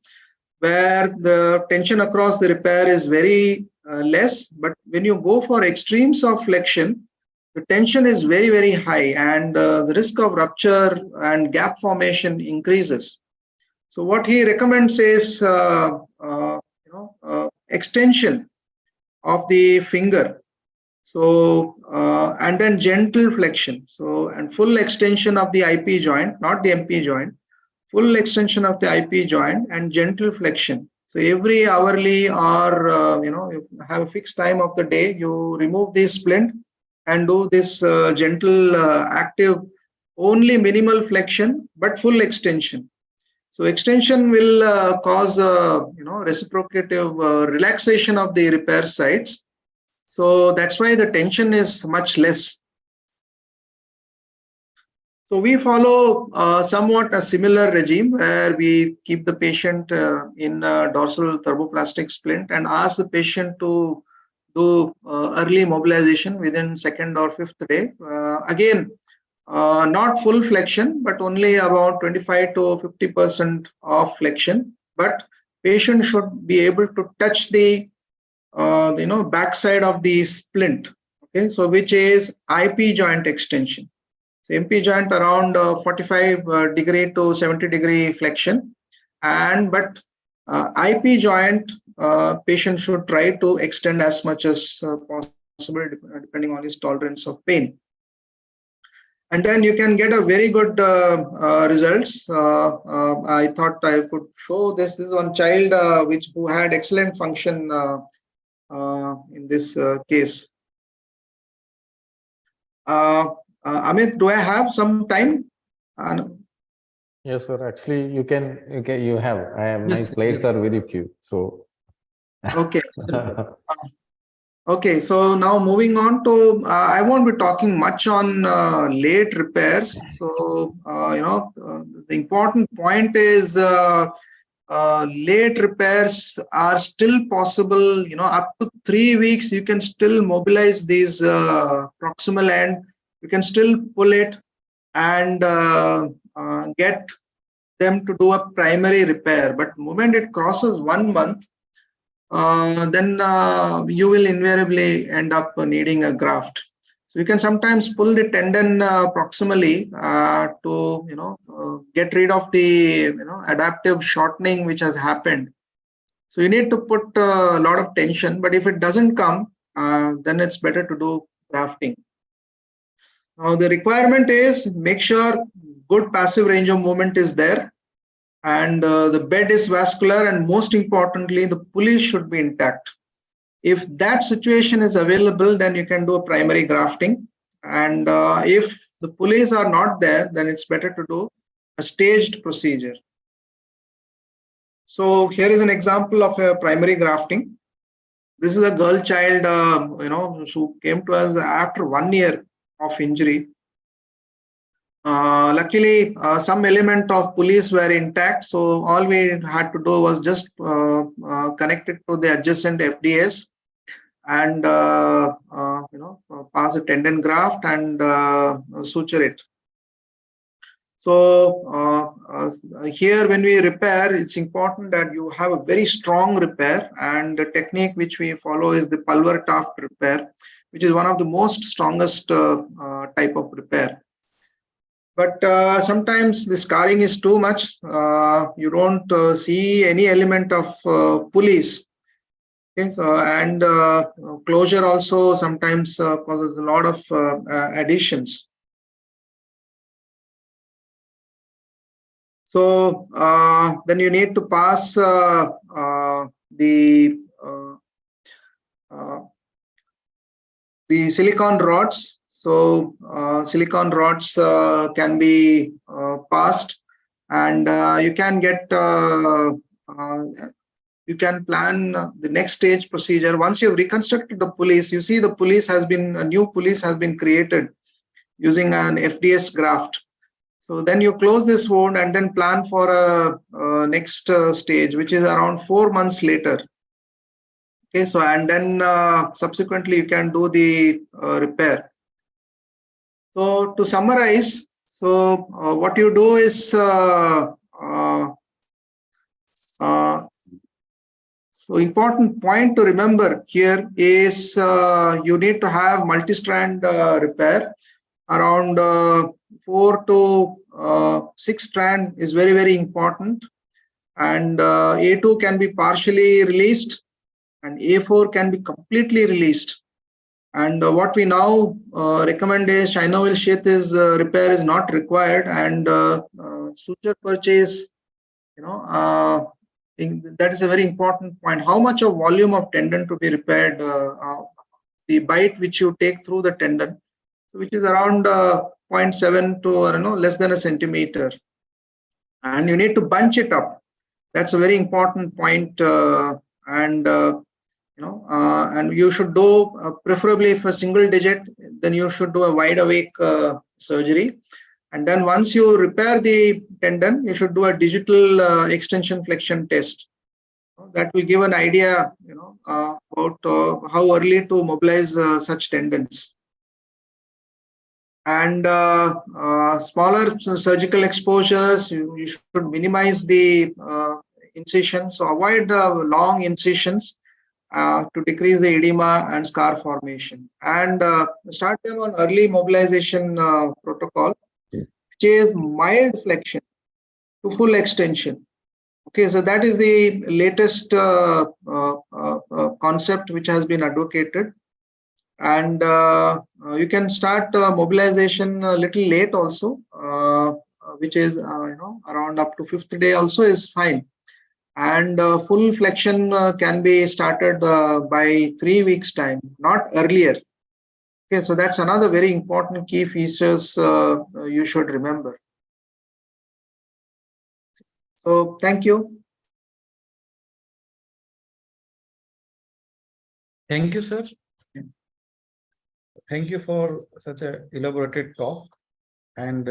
where the tension across the repair is very less. But when you go for extremes of flexion, the tension is very, very high, and the risk of rupture and gap formation increases. So what he recommends is extension of the finger. So and then gentle flexion. So and full extension of the IP joint, not the MP joint. Full extension of the IP joint and gentle flexion. So every hourly, or you have a fixed time of the day, you remove the splint and do this gentle active, only minimal flexion but full extension. So extension will cause reciprocative relaxation of the repair sites. So that's why the tension is much less. So we follow somewhat a similar regime, where we keep the patient in dorsal thermoplastic splint and ask the patient to do early mobilization within second or fifth day. Again, not full flexion, but only about 25 to 50% of flexion. But patient should be able to touch the backside of the splint. Okay, so which is IP joint extension. So MP joint around 45 degree to 70 degree flexion, but IP joint patient should try to extend as much as possible, depending on his tolerance of pain. And then you can get a very good results. I thought I could show this. This is one child who had excellent function in this case. Amit, do I have some time? Yes, sir. Actually, you have. My slides are very few. So. Okay. Okay, so now moving on to, I won't be talking much on late repairs. So, the important point is late repairs are still possible, up to 3 weeks, you can still mobilize these proximal end, you can still pull it and get them to do a primary repair. But the moment it crosses 1 month, then you will invariably end up needing a graft. So you can sometimes pull the tendon proximally to get rid of the adaptive shortening which has happened. So you need to put a lot of tension, but if it doesn't come, then it's better to do grafting. Now the requirement is make sure good passive range of movement is there, and the bed is vascular, and most importantly, the pulley should be intact. If that situation is available, then you can do a primary grafting. And if the pulleys are not there, then it's better to do a staged procedure. So here is an example of a primary grafting. This is a girl child, who came to us after 1 year of injury. Luckily, some element of pulleys were intact, so all we had to do was just connect it to the adjacent FDS and pass a tendon graft and suture it. So here, when we repair, it's important that you have a very strong repair, and the technique which we follow is the Pulver-Taft repair, which is one of the most strongest type of repair. But sometimes the scarring is too much. You don't see any element of pulleys. Okay, so, and closure also sometimes causes a lot of adhesions. So then you need to pass the silicone rods. So silicone rods can be passed, and you can get you can plan the next stage procedure. Once you've reconstructed the pulleys, you see the pulleys a new pulleys has been created using an FDS graft. So then you close this wound and then plan for a next stage, which is around 4 months later. Okay, so and then subsequently you can do the repair. So to summarize, what you do is so important point to remember here is you need to have multi-strand repair. Around 4 to 6 strand is very, very important, and A2 can be partially released and A4 can be completely released. And what we now recommend is Chinoil sheath repair is not required, and suture purchase, that is a very important point. How much of volume of tendon to be repaired, the bite which you take through the tendon, which is around 0.7 to less than a centimeter, and you need to bunch it up. That's a very important point, and you should do preferably for single digit, then you should do a wide awake surgery. And then once you repair the tendon, you should do a digital extension flexion test. That will give an idea, about how early to mobilize such tendons. And smaller surgical exposures, you should minimize the incision. So avoid long incisions to decrease the edema and scar formation. And start them on early mobilization protocol, which is mild flexion to full extension. Okay, so that is the latest concept which has been advocated. And you can start mobilization a little late also, which is around up to 5th day also is fine. And full flexion can be started by 3 weeks time, not earlier. Okay, so that's another very important key features you should remember. So thank you. Thank you, sir. Thank you for such a elaborated talk. And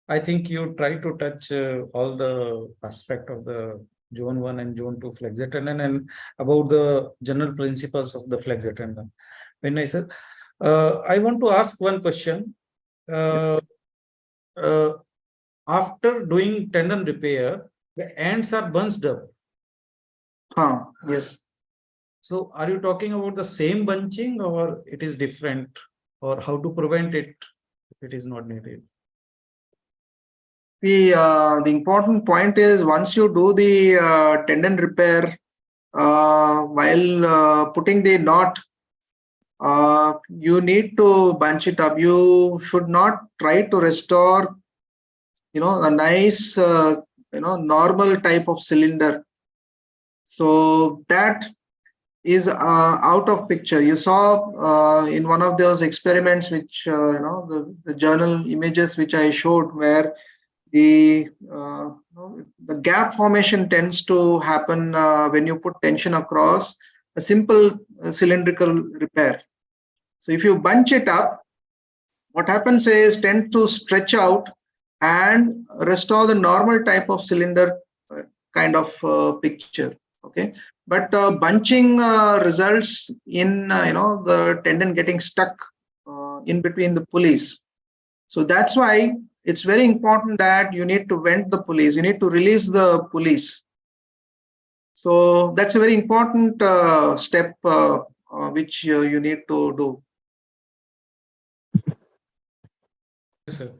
I think you try to touch all the aspect of the zone 1 and zone 2 flexor tendon and about the general principles of the flexor tendon. Very nice, sir. I want to ask one question. After doing tendon repair, the ends are bunched up. Yes. So are you talking about the same bunching or it is different, or how to prevent it if it is not needed? The important point is once you do the tendon repair, while putting the knot, you need to bunch it up. You should not try to restore, a nice, normal type of cylinder. So that is out of picture. You saw in one of those experiments, which the journal images which I showed, where the gap formation tends to happen when you put tension across a simple cylindrical repair. So if you bunch it up, what happens is tend to stretch out and restore the normal type of cylinder kind of picture. Okay, but bunching results in the tendon getting stuck in between the pulleys. So that's why it's very important that you need to vent the pulleys. You need to release the pulleys. So that's a very important step which you need to do. Yes, sir.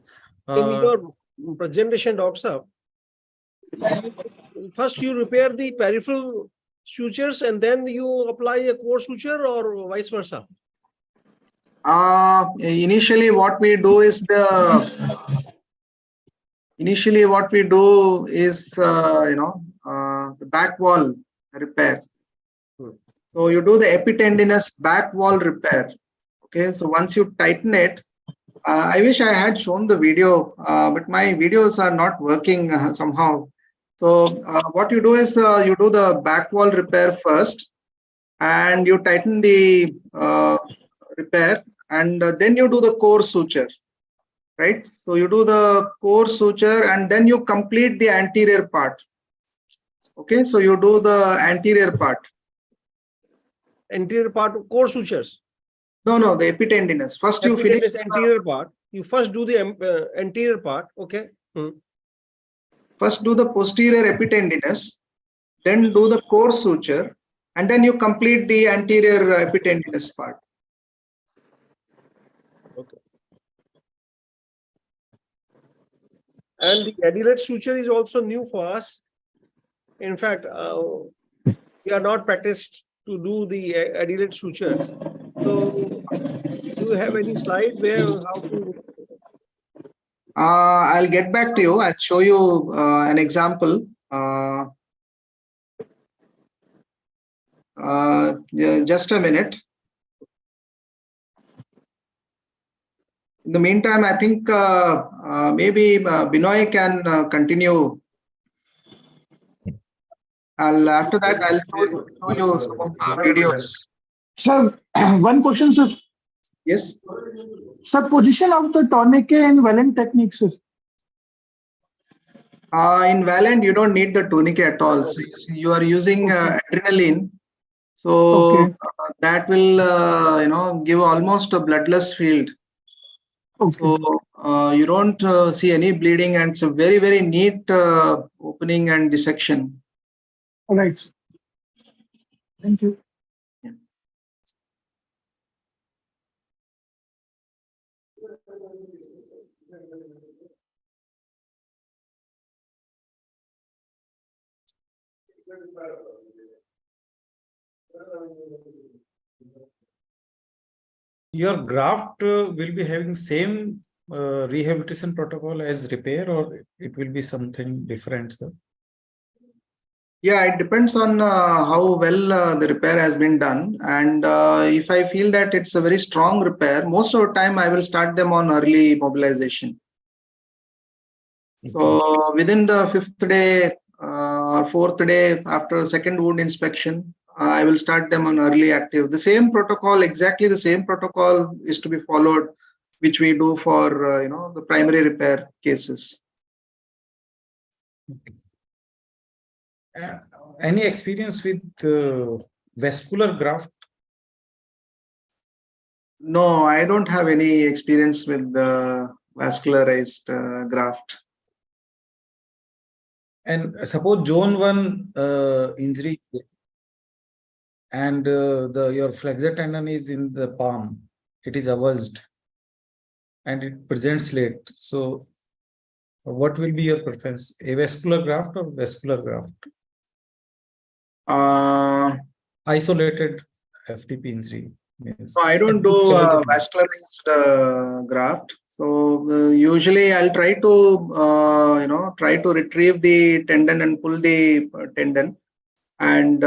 In your presentation, Doctor, first you repair the peripheral sutures and then you apply a core suture, or vice versa? Initially what we do is the back wall repair. So you do the epitendinous back wall repair. Okay, so once you tighten it, I wish I had shown the video, but my videos are not working somehow. So what you do is you do the back wall repair first, and you tighten the repair, and then you do the core suture, right? So you do the core suture and then you complete the anterior part. Okay, so you do the anterior part. Anterior part of core sutures? No, the epitendinous. First you finish the anterior part. You first do the anterior part. Okay. First do the posterior epitendinous, then do the core suture, and then you complete the anterior epitendinous part. Okay. And the adilate suture is also new for us. In fact, we are not practiced to do the adilate sutures. So, do you have any slide where how to? I'll get back to you. I'll show you an example. Just a minute. In the meantime, I think maybe Binoy can continue. After that, I'll show you some of the videos. Sir, one question, sir. Yes. Sir, position of the tourniquet and Valen technique, sir. In Valen, you don't need the tourniquet at all. So you are using adrenaline. So that will, give almost a bloodless field. So you don't see any bleeding, and it's a very, very neat opening and dissection. All right. Thank you. Your graft will be having same rehabilitation protocol as repair, or it will be something different, sir? Yeah, it depends on how well the repair has been done. And if I feel that it's a very strong repair, most of the time I will start them on early mobilization. Okay. So within the 5th day or 4th day after second wound inspection, I will start them on early active. The same protocol, exactly the same protocol is to be followed, which we do for the primary repair cases. Okay. Any experience with vascular graft? No, I don't have any experience with the vascularized graft. And suppose zone 1 injury and your flexor tendon is in the palm, it is avulsed and it presents late. So what will be your preference, avascular graft or vascular graft? Isolated FTP injury. Means I don't do vascularized graft. So usually I'll try to retrieve the tendon and pull the tendon. And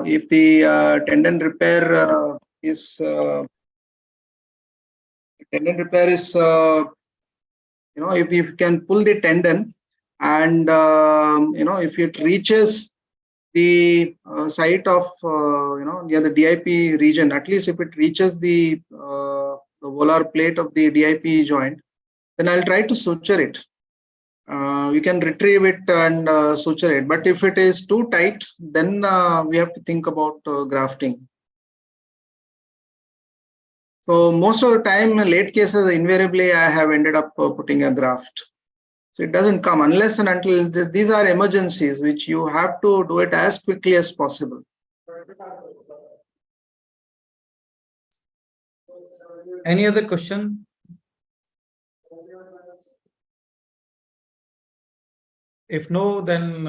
if the tendon repair is if you can pull the tendon and if it reaches the site of near the DIP region, at least if it reaches the volar plate of the DIP joint, then I'll try to suture it. We can retrieve it and suture it, but if it is too tight, then we have to think about grafting. So most of the time, late cases, invariably I have ended up putting a graft. So it doesn't come unless and until these are emergencies, which you have to do it as quickly as possible. Any other question? If no, then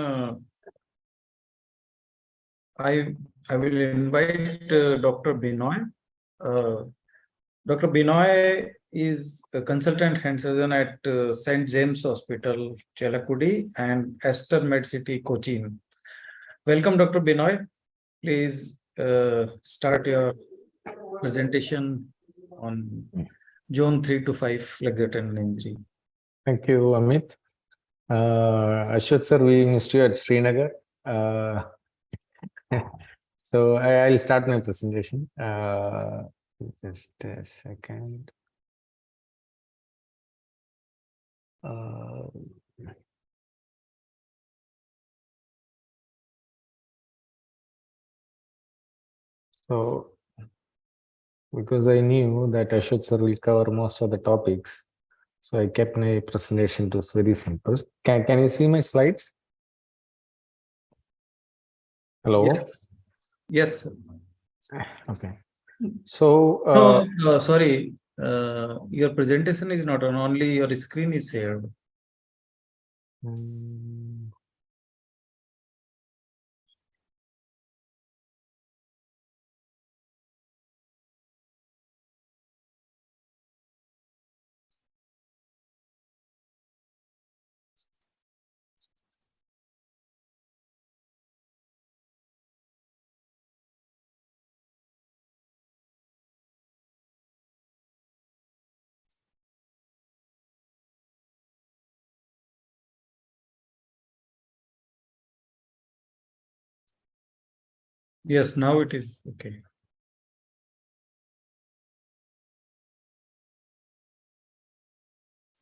I will invite Dr. Binoy. Dr. Binoy is a consultant hand surgeon at St. James Hospital, Chelakudi, and Aster MedCity, Cochin. Welcome, Dr. Binoy. Please start your presentation on zone 3 to 5 flexor tendon injury. Thank you, Amit. Ashwath sir, we missed you at Srinagar. So I'll start my presentation. Just a second. So because I knew that Ashwath sir will cover most of the topics, so I kept my presentation to very simple. Can you see my slides? Hello? Yes. Yes. Okay. So no, sorry. Your presentation is not on, only your screen is shared. Yes, now it is okay.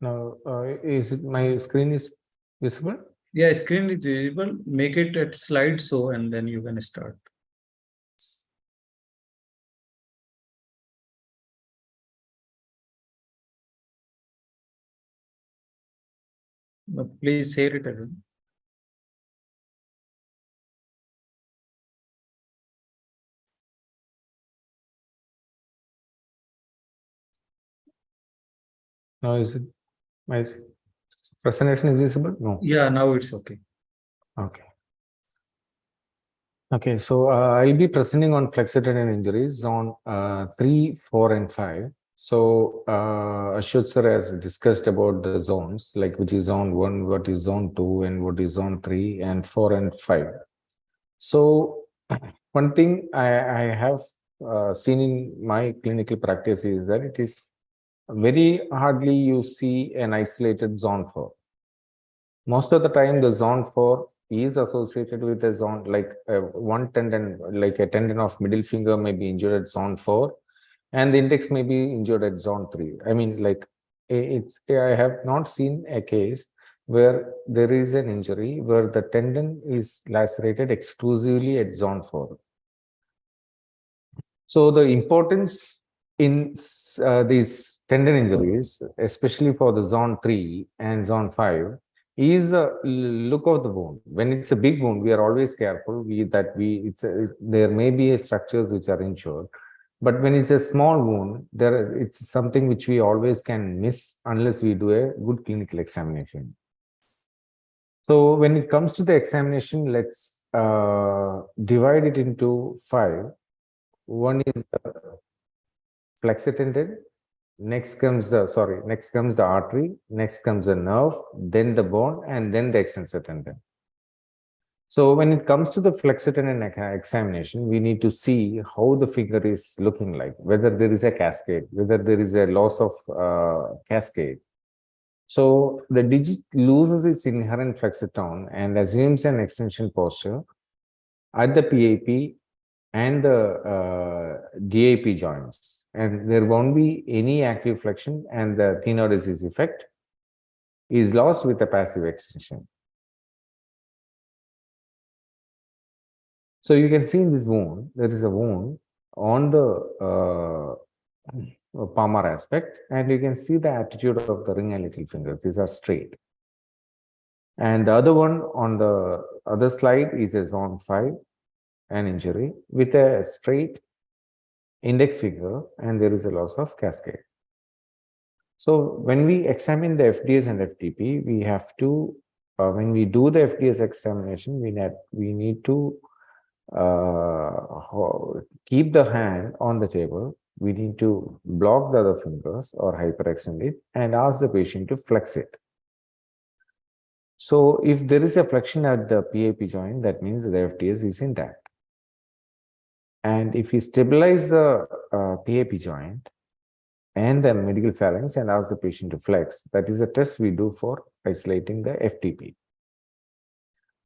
Now, is it my screen is visible? Yeah, screen is visible. Make it at slideshow and then you can start. Please share it again. Now is it my presentation is visible? No. Yeah, now it's okay. Okay. Okay, so I'll be presenting on flexor tendon injuries, zone 3, 4, and 5. So Ashwath sir has discussed about the zones, like which is zone 1, what is zone 2, and what is zone 3, and 4, and 5. So one thing I have seen in my clinical practice is that it is very hardly you see an isolated zone 4. Most of the time, the zone 4 is associated with a zone like one tendon, like a tendon of middle finger may be injured at zone 4, and the index may be injured at zone 3. I mean, like I have not seen a case where there is an injury where the tendon is lacerated exclusively at zone 4. So the importance in these tendon injuries, especially for the zone 3 and zone 5, is the look of the wound. When it's a big wound, we are always careful there may be structures which are injured. But when it's a small wound, it's something which we always can miss unless we do a good clinical examination. So when it comes to the examination, let's divide it into 5. One is the flexor tendon. Next comes the artery. Next comes the nerve, then the bone, and then the extensor tendon. So when it comes to the flexor tendon examination, we need to see how the finger is looking like, whether there is a cascade, whether there is a loss of cascade. So the digit loses its inherent flexor tone and assumes an extension posture at the PAP and the DAP joints, and there won't be any active flexion, and the tenodesis effect is lost with a passive extension. So you can see in this wound, there is a wound on the palmar aspect, and you can see the attitude of the ring and little fingers. These are straight. And the other one on the other slide is a zone 5, an injury with a straight index finger, and there is a loss of cascade. So when we examine the FDS and FTP, we have to, when we do the FDS examination, we need to keep the hand on the table. We need to block the other fingers or hyperextend it and ask the patient to flex it. So if there is a flexion at the PAP joint, that means the FDS is intact. And if we stabilize the PAP joint and the medial phalanx and ask the patient to flex, that is a test we do for isolating the FTP.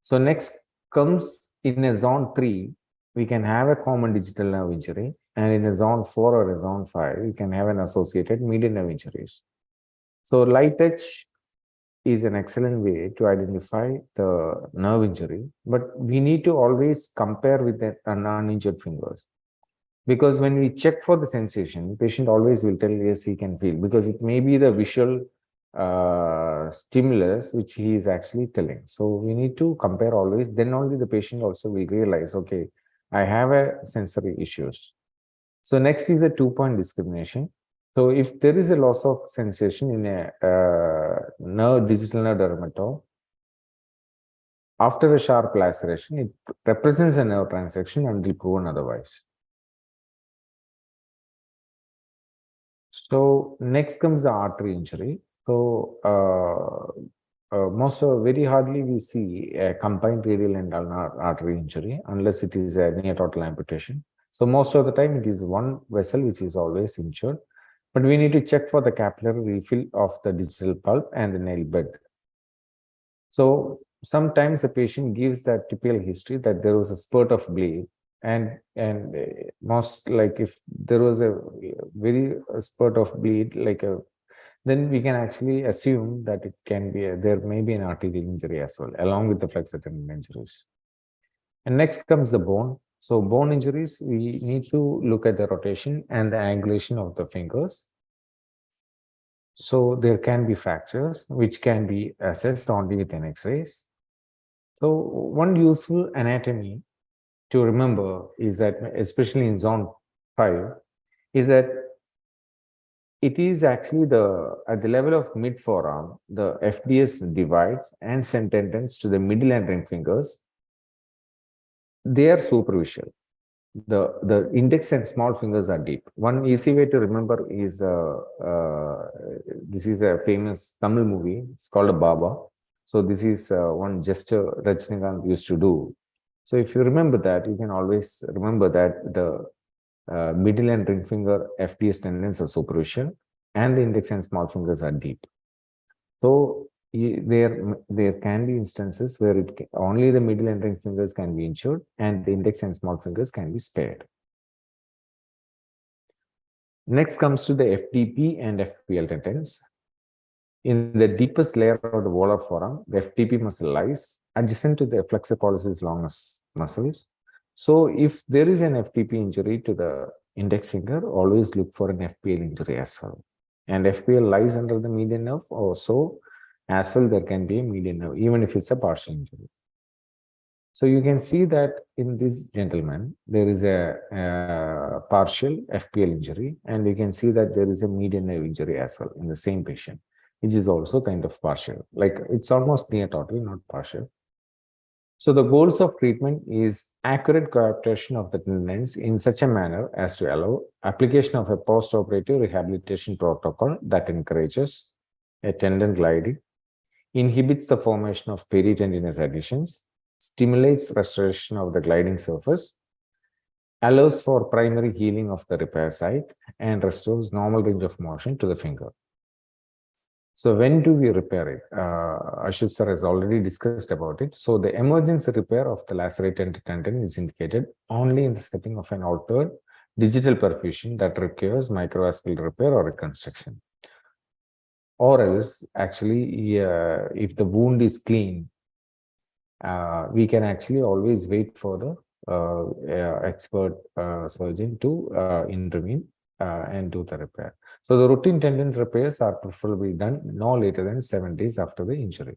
So next comes in a zone 3, we can have a common digital nerve injury, and in a zone 4 or a zone 5, we can have an associated median nerve injuries. So light touch is an excellent way to identify the nerve injury, but we need to always compare with the uninjured fingers. Because when we check for the sensation, patient always will tell, yes, he can feel, because it may be the visual stimulus which he is actually telling. So we need to compare always, then only the patient also will realize, okay, I have a sensory issues. So next is a 2-point discrimination. So if there is a loss of sensation in a digital nerve dermatome, after a sharp laceration, it represents a nerve transaction until proven otherwise. So next comes the artery injury. So very hardly we see a combined radial and ulnar artery injury unless it is a near total amputation. So most of the time it is one vessel which is always injured, but we need to check for the capillary refill of the digital pulp and the nail bed. So sometimes the patient gives that typical history that there was a spurt of bleed, and most like if there was a very spurt of bleed, then we can actually assume that it can be there may be an arterial injury as well, along with the flexor tendon injuries. And next comes the bone. So bone injuries, we need to look at the rotation and the angulation of the fingers. So there can be fractures which can be assessed only with an X-rays. So one useful anatomy to remember is that, especially in zone 5, is that it is actually at the level of mid forearm, the FDS divides and send tendons to the middle and ring fingers. they are superficial. The index and small fingers are deep. One easy way to remember is this is a famous Tamil movie. It's called Baba. So this is one gesture Rajasthan used to do. So if you remember that, you can always remember that the middle and ring finger FTS tendons are superficial and the index and small fingers are deep. So there can be instances where only the middle and ring fingers can be injured and the index and small fingers can be spared. Next comes to the FTP and FPL tendons. In the deepest layer of the volar forearm, the FTP muscle lies adjacent to the flexor pollicis longus muscles. So if there is an FTP injury to the index finger, always look for an FPL injury as well. And FPL lies under the median nerve, or so as well there can be a median nerve, even if it's a partial injury. So you can see that in this gentleman, there is a partial FPL injury, and you can see that there is a median nerve injury as well in the same patient, which is also kind of partial. Like it's almost near total, not partial. So the goals of treatment is accurate coaptation of the tendons in such a manner as to allow application of a post-operative rehabilitation protocol that encourages a tendon gliding, inhibits the formation of peritendinous adhesions, stimulates restoration of the gliding surface, allows for primary healing of the repair site, and restores normal range of motion to the finger. So when do we repair it? Ashwath sir has already discussed about it. So the emergency repair of the lacerated tendon is indicated only in the setting of an altered digital perfusion that requires microvascular repair or reconstruction. Or else, actually, if the wound is clean, we can actually always wait for the expert surgeon to intervene and do the repair. So the routine tendon repairs are preferably done no later than 7 days after the injury.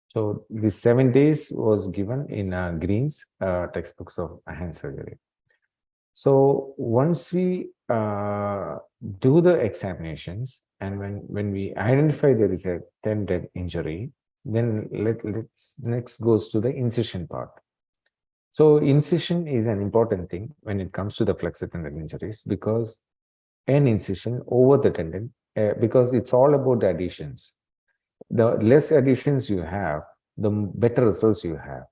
So this 7 days was given in Green's textbooks of hand surgery. So once we do the examinations and when we identify there is a tendon injury, then let's next goes to the incision part. So incision is an important thing when it comes to the flexor tendon injuries, because an incision over the tendon, because it's all about the adhesions. The less adhesions you have, the better results you have.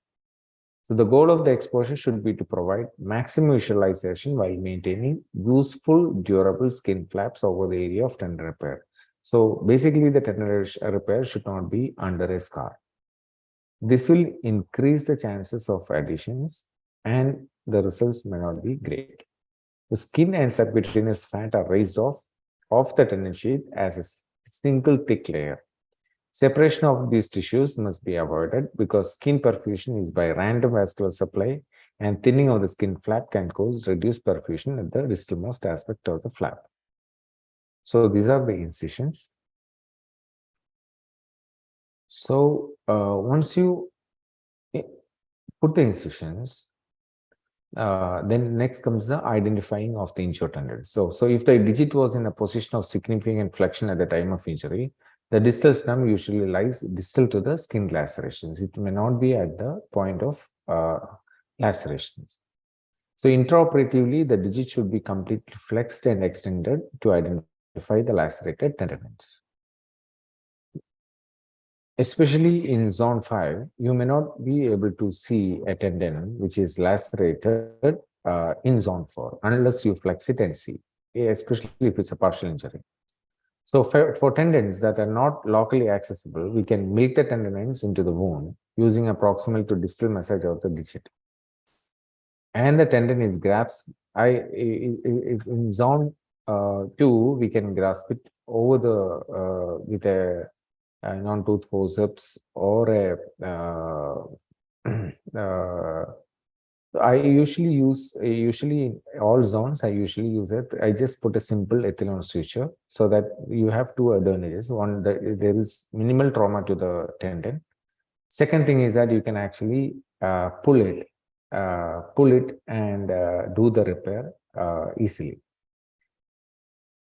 So the goal of the exposure should be to provide maximum visualization while maintaining useful, durable skin flaps over the area of tendon repair. So basically the tendon repair should not be under a scar. This will increase the chances of adhesions and the results may not be great. The skin and subcutaneous fat are raised off the tendon sheath as a single thick layer. Separation of these tissues must be avoided because skin perfusion is by random vascular supply, and thinning of the skin flap can cause reduced perfusion at the distalmost aspect of the flap. So these are the incisions. So once you put the incisions, then next comes the identifying of the injured tendon. So if the digit was in a position of significant flexion at the time of injury, the distal stem usually lies distal to the skin lacerations. It may not be at the point of lacerations. So intraoperatively, the digit should be completely flexed and extended to identify the lacerated tendons. Especially in zone 5, you may not be able to see a tendon which is lacerated in zone 4 unless you flex it and see, especially if it's a partial injury. So for tendons that are not locally accessible, we can milk the tendon ends into the wound using a proximal to distal massage of the digit. And the tendon is grasped. If in zone 2, we can grasp it over the with a non-tooth forceps or I usually use, in all zones, I usually use it. I just put a simple ethylone suture so that you have two advantages. One, there is minimal trauma to the tendon. Second thing is that you can actually pull it and do the repair easily.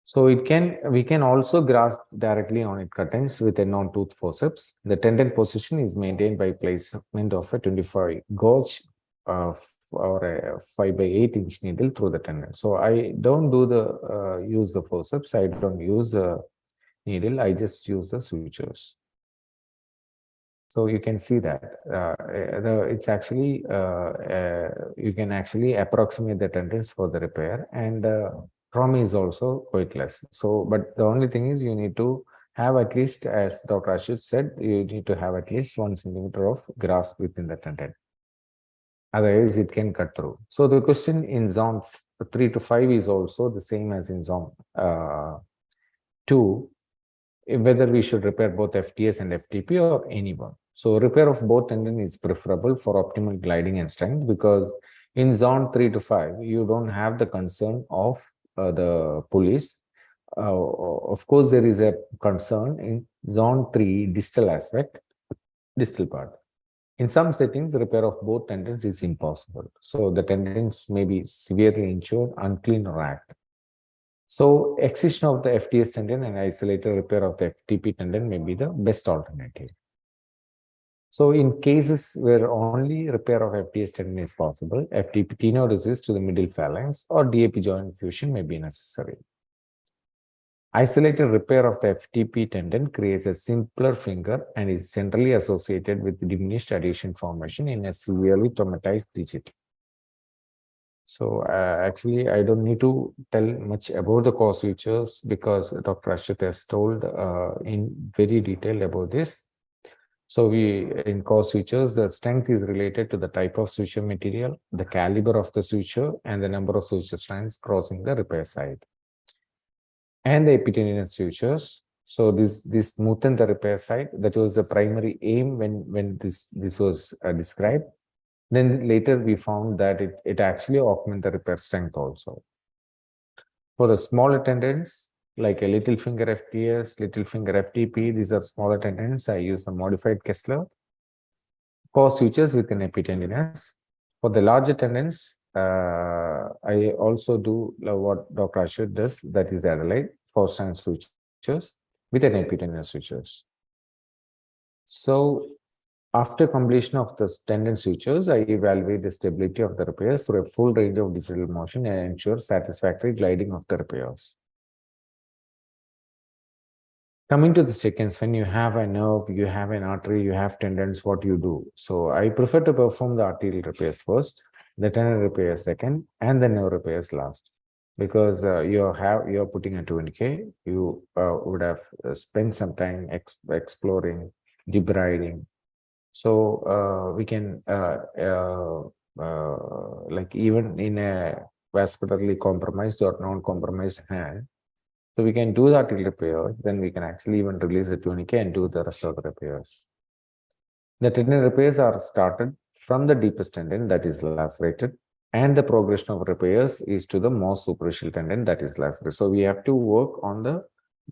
So we can also grasp directly on it cuttings with a non-tooth forceps. The tendon position is maintained by placement of a 25 gauge or a 5/8 inch needle through the tendon. So I don't do the use the forceps. I don't use the needle. I just use the sutures. So you can see that it's actually you can actually approximate the tendons for the repair, and trauma is also quite less. So, but the only thing is you need to have at least, as Dr. Ashwath said, you need to have at least 1 centimeter of grasp within the tendon. Otherwise, it can cut through. So the question in zone 3 to 5 is also the same as in zone 2, whether we should repair both FTS and FTP or any one. So repair of both tendon is preferable for optimal gliding and strength, because in zone 3 to 5, you don't have the concern of the pulleys. Of course, there is a concern in zone 3 distal aspect, distal part. In some settings, repair of both tendons is impossible. So the tendons may be severely injured, unclean, or racked. So excision of the FTS tendon and isolated repair of the FTP tendon may be the best alternative. So in cases where only repair of FTS tendon is possible, FTP tenodesis to the middle phalanx or DAP joint fusion may be necessary. Isolated repair of the FTP tendon creates a simpler finger and is generally associated with diminished adhesion formation in a severely traumatized digit. So actually, I don't need to tell much about the core sutures, because Dr. Ashwath has told in very detail about this. So in core sutures, the strength is related to the type of suture material, the caliber of the suture, and the number of suture strands crossing the repair side. And the epitendinous sutures. So this smoothen the repair side. That was the primary aim when this was described. Then later we found that it actually augments the repair strength also. For the smaller tendons, like a little finger FTS, little finger FTP, these are smaller tendons. I use a modified Kessler. Core sutures with an epitendinous. For the larger tendons, I also do what Dr. Ashwath does, that is Adelaide, 4-strand sutures with an epitendinous sutures. So after completion of the tendon sutures, I evaluate the stability of the repairs through a full range of digital motion and ensure satisfactory gliding of the repairs. Coming to the seconds, when you have a nerve, you have an artery, you have tendons, what you do? So I prefer to perform the arterial repairs first, the tendon repairs second, and the nerve repairs last. Because you're putting a 20K, you would have spent some time exploring, debriding. So we can like even in a vascularly compromised or non-compromised hand, so we can do the arterial repair, then we can actually even release the 20K and do the rest of the repairs. The tendon repairs are started from the deepest tendon, that is lacerated, and the progression of repairs is to the most superficial tendon, that is lacerated. So we have to work on the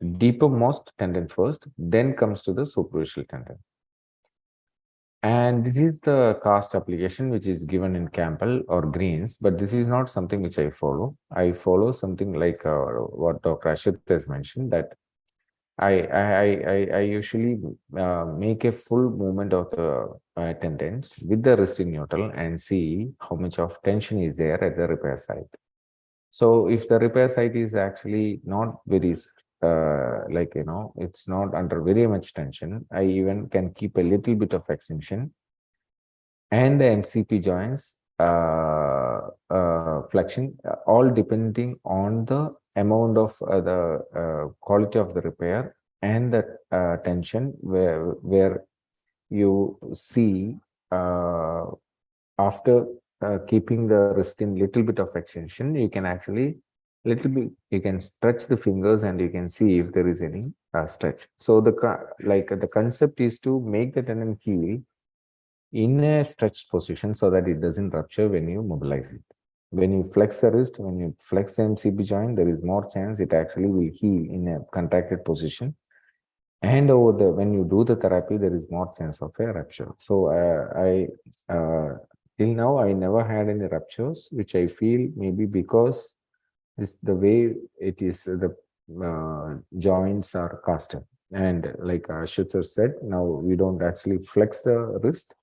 deepermost tendon first, then comes to the superficial tendon. And this is the cast application which is given in Campbell or Greens, but this is not something which I follow. I follow something like what Dr. Ashwath has mentioned, that I usually make a full movement of the tendons with the wrist in neutral and see how much of tension is there at the repair site. So if the repair site is actually not very it's not under very much tension, I even can keep a little bit of extension, and the MCP joints flexion, all depending on the amount of the quality of the repair and the tension, where you see after keeping the wrist in little bit of extension, you can actually you can stretch the fingers and you can see if there is any stretch. So the concept is to make the tendon heal in a stretched position so that it doesn't rupture when you mobilize it. When you flex the wrist, when you flex the MCP joint, there is more chance it actually will heal in a contracted position. And when you do the therapy, there is more chance of a rupture. So till now, I never had any ruptures, which I feel maybe because the way it is, the joints are casted. And like Ashwath said, now we don't actually flex the wrist.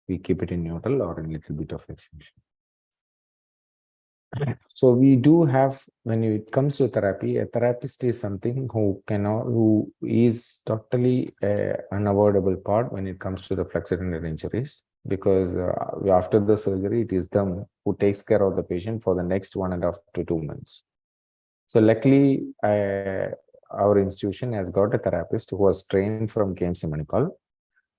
we keep it in neutral or a little bit of extension. So we do have, when it comes to therapy, a therapist is something who is totally unavoidable part when it comes to the flexor tendon injuries, because after the surgery, it is them who takes care of the patient for the next 1.5 to 2 months. So luckily, our institution has got a therapist who was trained from KMC Manipal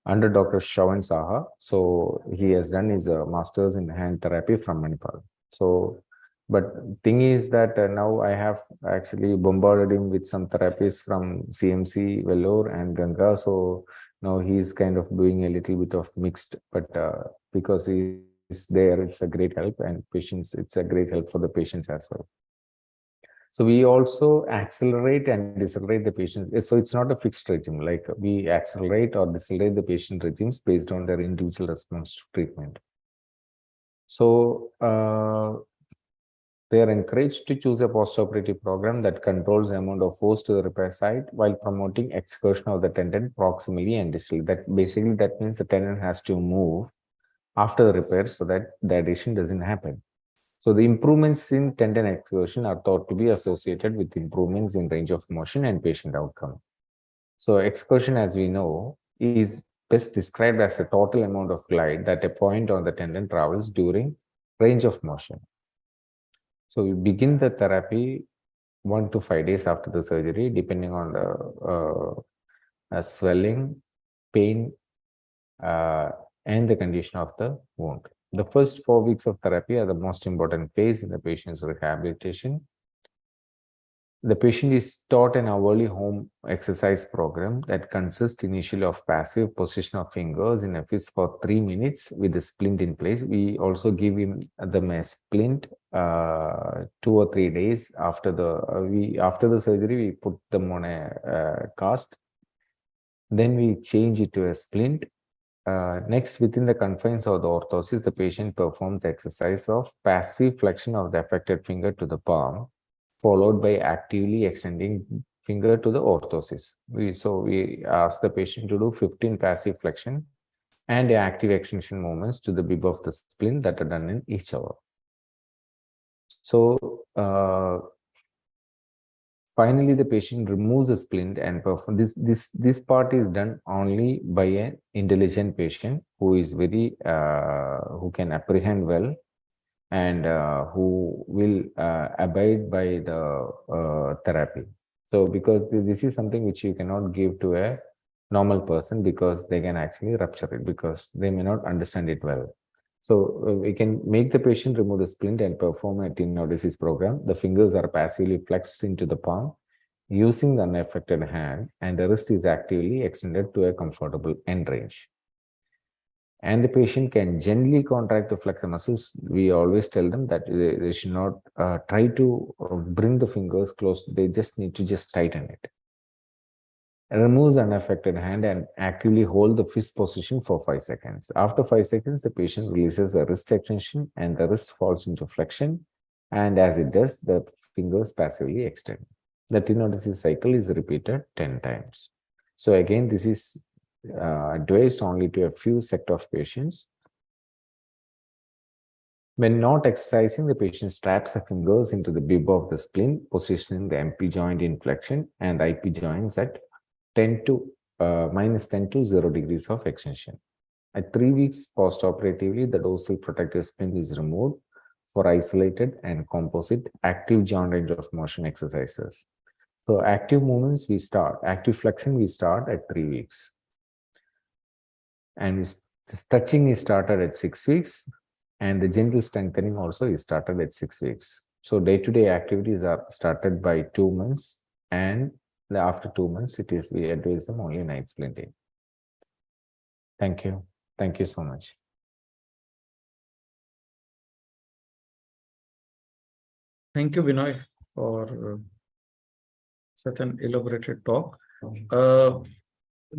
under Dr. Shravan Saha. So he has done his master's in hand therapy from Manipal. So, but thing is that now I have actually bombarded him with some therapies from CMC, Vellore and Ganga. So now he's kind of doing a little bit of mixed, but because he is there, it's a great help, and patients, it's a great help for the patients as well. So we also accelerate and decelerate the patients. So it's not a fixed regime, like we accelerate or decelerate the patient regimes based on their individual response to treatment. So they are encouraged to choose a postoperative program that controls the amount of force to the repair site while promoting excursion of the tendon proximally and distally. That basically, that means the tendon has to move after the repair so that the adhesion doesn't happen. So the improvements in tendon excursion are thought to be associated with improvements in range of motion and patient outcome. So excursion, as we know, is best described as a total amount of glide that a point on the tendon travels during range of motion. So we begin the therapy 1 to 5 days after the surgery, depending on the swelling, pain, and the condition of the wound. The first 4 weeks of therapy are the most important phase in the patient's rehabilitation. The patient is taught an hourly home exercise program that consists initially of passive position of fingers in a fist for 3 minutes with the splint in place. We also give them a splint 2 or 3 days after the surgery. We put them on a cast. Then we change it to a splint. Next, within the confines of the orthosis, the patient performs the exercise of passive flexion of the affected finger to the palm, followed by actively extending finger to the orthosis. So we ask the patient to do 15 passive flexion and active extension movements to the bib of the splint that are done in each hour. So finally, the patient removes the splint and perform this part is done only by an intelligent patient who is very who can apprehend well and who will abide by the therapy. So because this is something which you cannot give to a normal person, because they can actually rupture it because they may not understand it well. So we can make the patient remove the splint and perform a tenodesis program. The fingers are passively flexed into the palm using the unaffected hand, and the wrist is actively extended to a comfortable end range. And the patient can gently contract the flexor muscles. We always tell them that they should not try to bring the fingers close. They just need to just tighten it. Remove the unaffected hand and actively hold the fist position for 5 seconds. After 5 seconds, the patient releases the wrist extension and the wrist falls into flexion. And as it does, the fingers passively extend. The tenodesis cycle is repeated 10 times. So again, this is advised only to a few set of patients. When not exercising, the patient straps the fingers into the bib of the splint, positioning the MP joint in flexion and IP joints at -10 to 0 degrees of extension. At 3 weeks postoperatively, the dorsal protective splint is removed for isolated and composite active joint range of motion exercises. So active movements active flexion we start at 3 weeks. And stretching is started at 6 weeks, and the gentle strengthening also is started at 6 weeks. So day-to-day activities are started by 2 months, and after 2 months, we advise them only night splinting. Thank you. Thank you so much. Thank you, Binoy, for such an elaborated talk.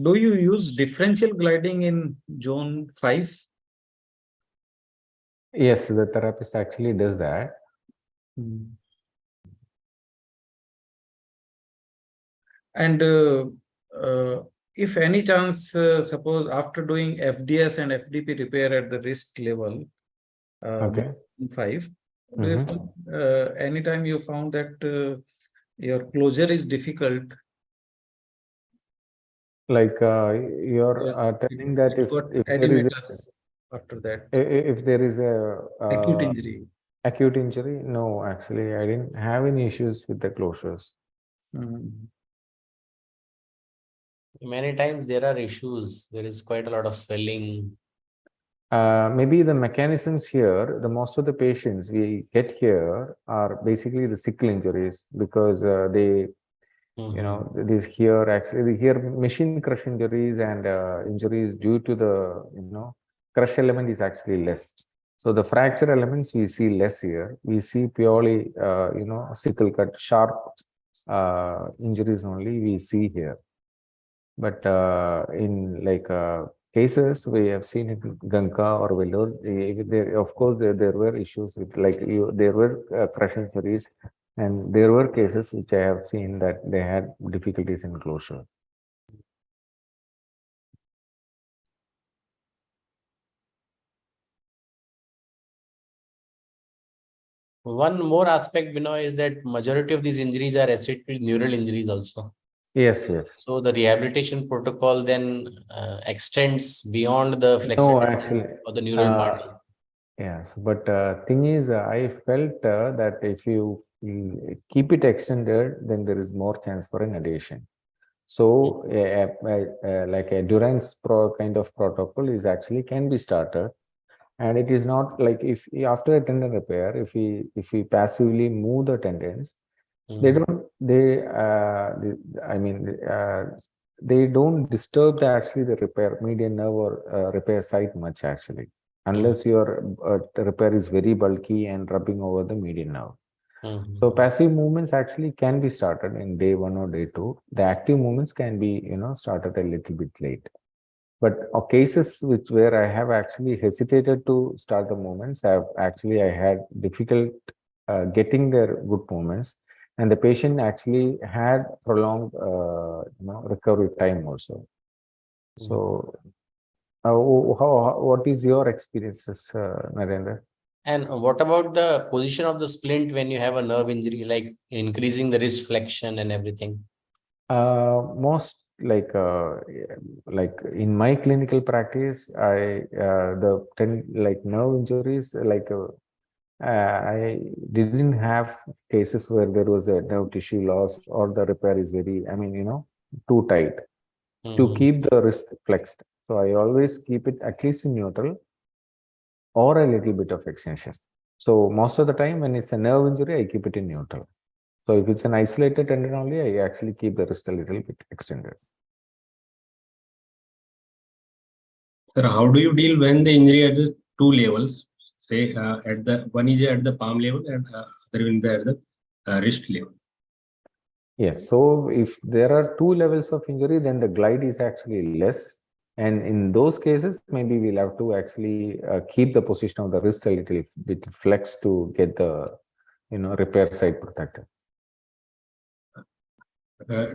Do you use differential gliding in zone 5? Yes, the therapist actually does that. And if any chance, suppose after doing FDS and FDP repair at the wrist level, Okay. 5, do you find, anytime you found that your closure is difficult? Like you're telling that if there is after that, if there is a acute injury. Acute injury? No, actually, I didn't have any issues with the closures. Many times there are issues. There is quite a lot of swelling. Maybe the mechanisms here, the most of the patients we get here are basically the sickle injuries because they, you know, these here actually here machine crush injuries and injuries due to the, you know, crush element is actually less. So the fracture elements we see less here. We see purely, you know, sickle cut, sharp injuries only we see here. But in like cases we have seen in Ganka or Vellore, there, of course, there were issues with like there were crush injuries, and there were cases which I have seen that they had difficulties in closure. One more aspect, Binoy, is that majority of these injuries are associated with neural injuries also. Yes, yes. So the rehabilitation protocol then extends beyond the flexor actually, or the neural model. Yes, but thing is, I felt that if you keep it extended, then there is more chance for an adhesion. So, like a Durant's kind of protocol is actually can be started, and it is not like if after a tendon repair, if we passively move the tendons, they don't they don't disturb actually the repair median nerve or repair site much actually, unless your repair is very bulky and rubbing over the median nerve. So passive movements actually can be started in day 1 or day 2. The active movements can be, you know, started a little bit late. But cases where I have actually hesitated to start the movements, I had difficult getting their good movements, and the patient actually had prolonged, you know, recovery time also. So, what is your experiences, Narender? And what about the position of the splint when you have a nerve injury, like increasing the wrist flexion and everything? Most like in my clinical practice, like nerve injuries, like I didn't have cases where there was a nerve tissue loss or the repair is very, I mean, you know, too tight to keep the wrist flexed. So I always keep it at least in neutral or a little bit of extension. So most of the time when it's a nerve injury, I keep it in neutral. So if it's an isolated tendon only, I actually keep the wrist a little bit extended. Sir, how do you deal when the injury at the 2 levels? Say at the one is at the palm level and other one at the wrist level. Yes. So if there are 2 levels of injury, then the glide is actually less. And in those cases, maybe we'll have to actually keep the position of the wrist a little bit flexed to get the, you know, repair side protected.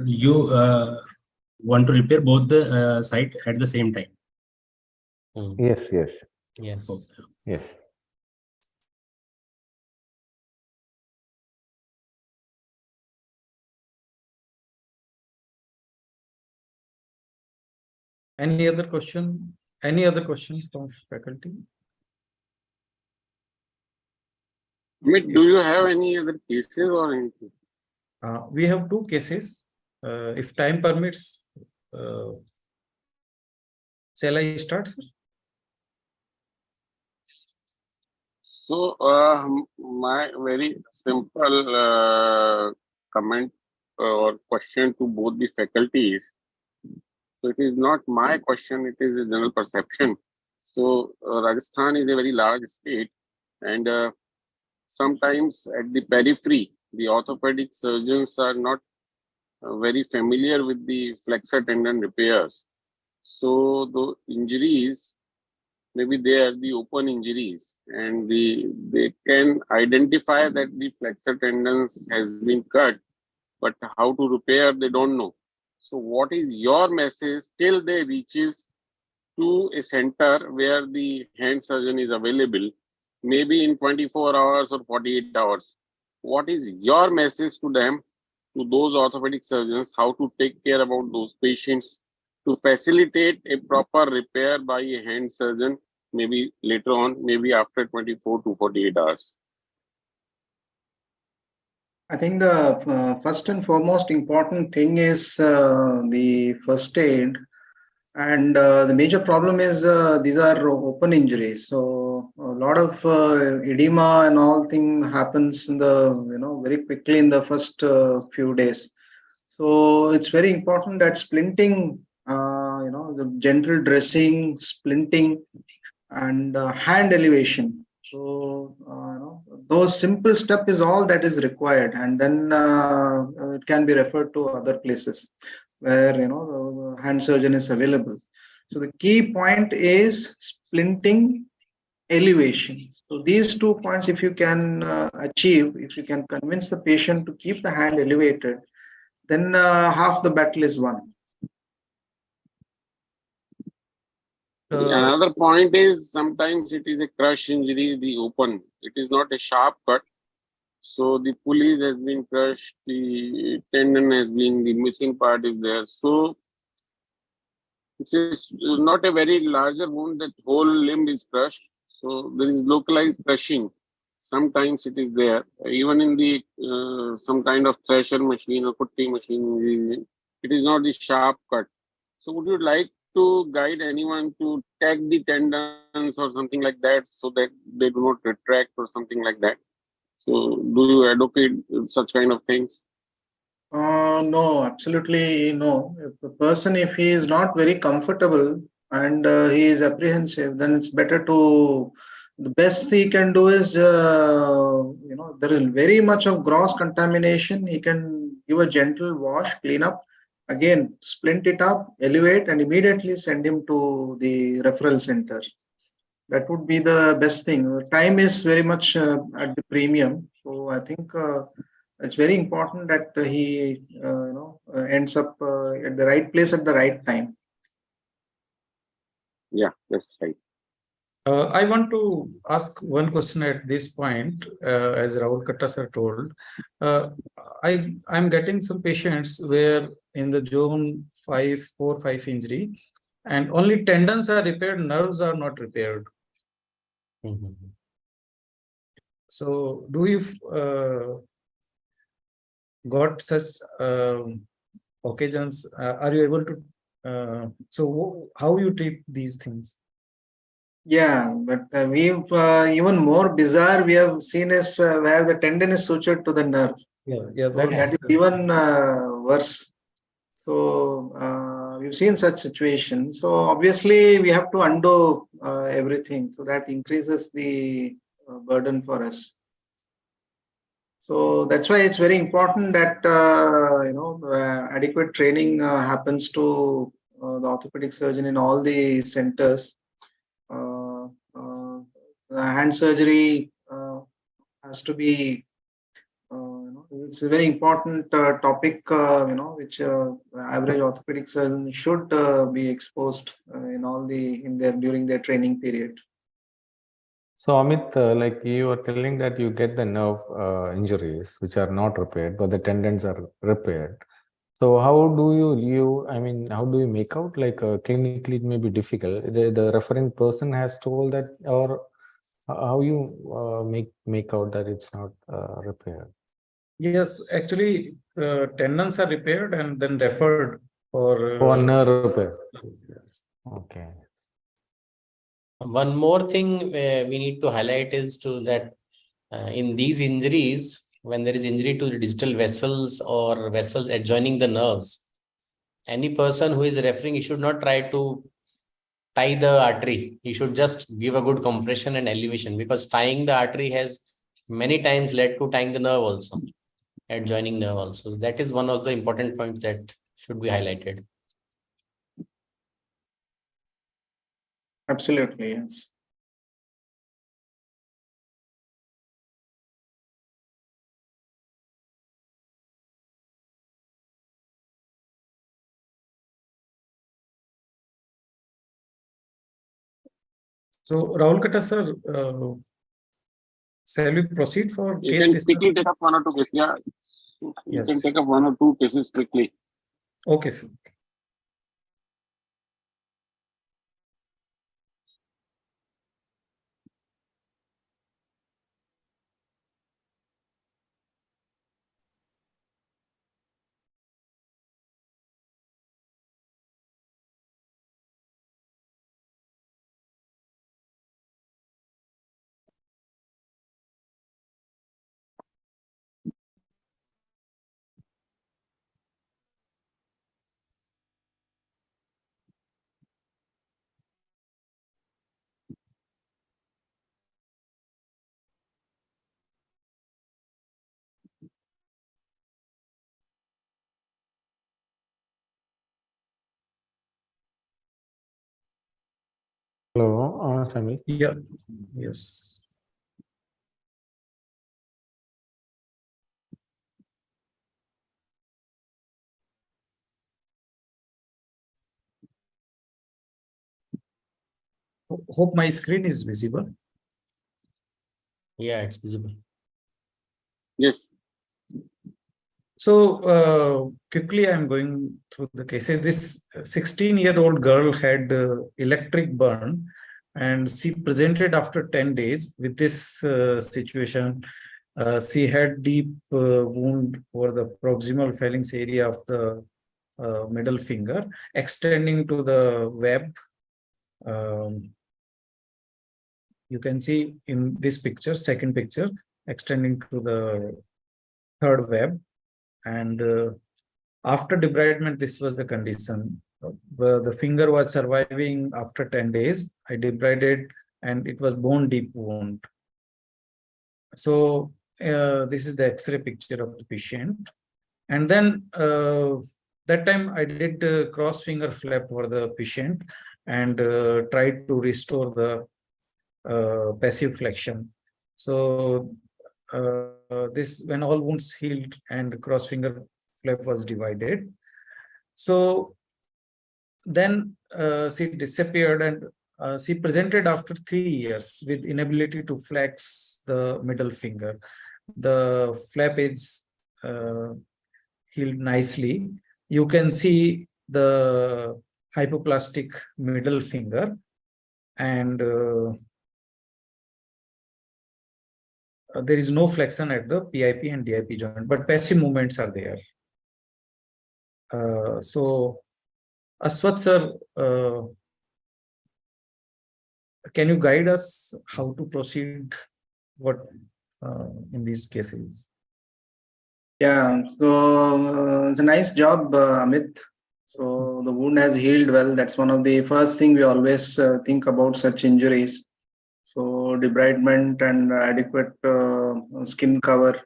You want to repair both the side at the same time? Yes, yes. Yes. Okay. Yes. Any other question? Any other question from faculty? Amit, do you have any other cases or anything? We have 2 cases. If time permits, shall I start, sir? So, my very simple comment or question to both the faculties. So, it is not my question, it is a general perception. So, Rajasthan is a very large state, and sometimes at the periphery, the orthopedic surgeons are not very familiar with the flexor tendon repairs. So, the injuries, maybe they are the open injuries, and they can identify that the flexor tendons has been cut, but how to repair they don't know. So what is your message till they reaches to a center where the hand surgeon is available, maybe in 24 hours or 48 hours? What is your message to them, to those orthopedic surgeons, how to take care about those patients to facilitate a proper repair by a hand surgeon, maybe later on, maybe after 24 to 48 hours? I think the first and foremost important thing is the first aid. And the major problem is these are open injuries. So a lot of edema and all thing happens in the, very quickly in the first few days. So it's very important that splinting, the gentle dressing, splinting, and hand elevation. So those simple step is all that is required, and then it can be referred to other places where the hand surgeon is available. So the key point is splinting, elevation. So these 2 points, if you can achieve, if you can convince the patient to keep the hand elevated, then half the battle is won. Another point is sometimes it is a crush injury, the open. It is not a sharp cut. So the pulleys has been crushed, the tendon has been, the missing part is there. So it is not a very larger wound that whole limb is crushed. So there is localized crushing. Sometimes it is there. Even in the some kind of thresher machine or putty machine, it is not the sharp cut. So would you like to guide anyone to tag the tendons or something like that so that they do not retract or something like that? So do you advocate such kind of things? No, absolutely no. If the person, if he is not very comfortable and he is apprehensive, then it's better to, the best he can do is, there is very much of gross contamination. He can give a gentle wash, clean up, again, splint it up, elevate, and immediately send him to the referral center. That would be the best thing. Time is very much at the premium. So I think it's very important that he ends up at the right place at the right time. Yeah, that's right. I want to ask one question at this point, as Rahul Katta sir told. I'm getting some patients where in the zone 5, 4, 5 injury, and only tendons are repaired, nerves are not repaired. So do you got such occasions? Are you able to? So how you treat these things? Yeah, but we've even more bizarre we have seen is where the tendon is sutured to the nerve. Yeah, so that is even worse. So we've seen such situations. So obviously we have to undo everything. So that increases the burden for us. So that's why it's very important that adequate training happens to the orthopedic surgeon in all the centers. The hand surgery has to be, it's a very important topic, which the average orthopedic surgeon should be exposed during their training period. So Amit, like you were telling that you get the nerve injuries which are not repaired, but the tendons are repaired. So how do how do you make out, like clinically it may be difficult. The referring person has told that, or how you make out that it's not repaired? Yes, actually tendons are repaired and then referred for nerve repair. Okay. One more thing we need to highlight is that in these injuries, when there is injury to the distal vessels or vessels adjoining the nerves, any person who is referring, he should not try to tie the artery. He should just give a good compression and elevation, because tying the artery has many times led to tying the nerve also, adjoining nerve also. So that is one of the important points that should be highlighted. Absolutely, yes. So, Rahul Katta sir, shall we proceed for You case can discussion? quickly take up one or two cases. Yeah, you Yes. can take up one or two cases quickly. Okay, sir. Hello, Sami. Yeah. Yes. Hope my screen is visible. Yeah, it's visible. Yes. So quickly, I'm going through the cases. This 16-year-old girl had electric burn, and she presented after 10 days with this situation. She had deep wound over the proximal phalanx area of the middle finger, extending to the web. You can see in this picture, second picture, extending to the third web. And after debridement, this was the condition. The finger was surviving after 10 days. I debrided and it was bone deep wound. So this is the X-ray picture of the patient. And then that time I did cross finger flap for the patient and tried to restore the passive flexion. So this, when all wounds healed and cross finger flap was divided. So then she disappeared, and she presented after 3 years with inability to flex the middle finger. The flap is healed nicely. You can see the hypoplastic middle finger, and there is no flexion at the PIP and DIP joint, but passive movements are there. So, Ashwath sir, can you guide us how to proceed? What in these cases? Yeah, so it's a nice job, Amit. So the wound has healed well. That's one of the first thing we always think about such injuries. So debridement and adequate skin cover.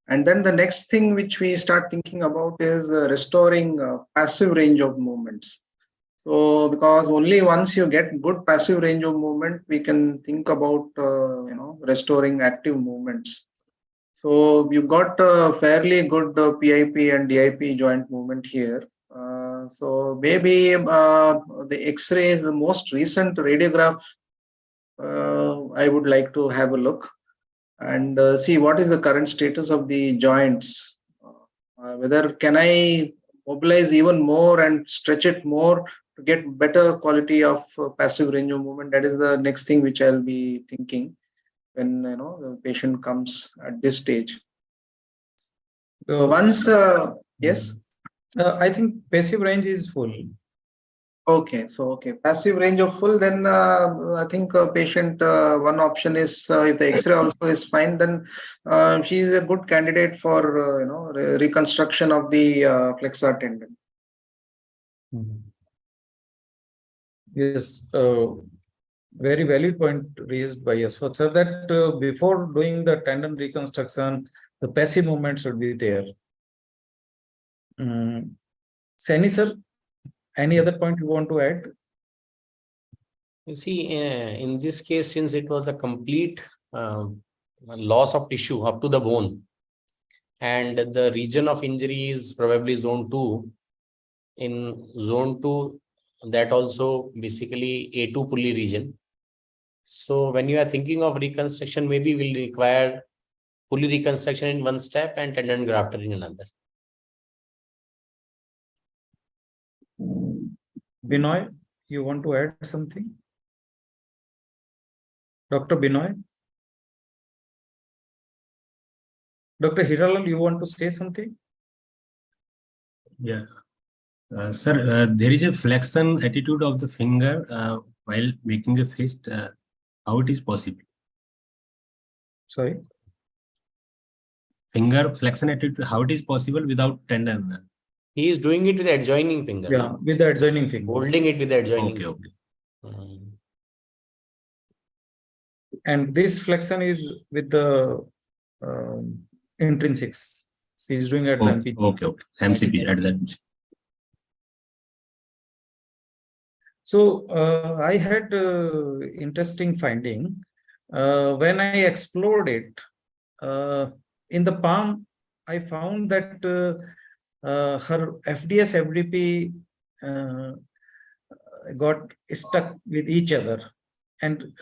And then the next thing which we start thinking about is restoring passive range of movements. So because only once you get good passive range of movement, we can think about restoring active movements. So you've got a fairly good PIP and DIP joint movement here. So maybe the X-ray, the most recent radiograph, I would like to have a look and see what is the current status of the joints. Whether can I mobilize even more and stretch it more to get better quality of passive range of movement. That is the next thing which I'll be thinking when the patient comes at this stage. So once, yes. I think passive range is full. Okay, so passive range of full. Then I think patient one option is if the X-ray also is fine, then she is a good candidate for reconstruction of the flexor tendon. Yes, very valid point raised by Ashwath sir, that before doing the tendon reconstruction, the passive movement should be there. Saini sir, any other point you want to add? You see, in this case, since it was a complete loss of tissue up to the bone, and the region of injury is probably zone 2. In zone 2, that also basically A2 pulley region. So when you are thinking of reconstruction, maybe we'll require fully reconstruction in one step and tendon grafter in another. Binoy, you want to add something? Dr. Binoy? Dr. Hiralal, you want to say something? Yeah. Sir, there is a flexion attitude of the finger while making the fist. How it is possible? Sorry? Finger flexion attitude, how it is possible without tendon? He is doing it with the adjoining finger. Yeah, no? with the adjoining finger. Holding it with the adjoining. Okay, okay. And this flexion is with the intrinsics. So he's doing at the Okay, MPG. okay, okay. MCP at that. So I had interesting finding when I explored it in the palm. I found that her FDS FDP got stuck with each other, and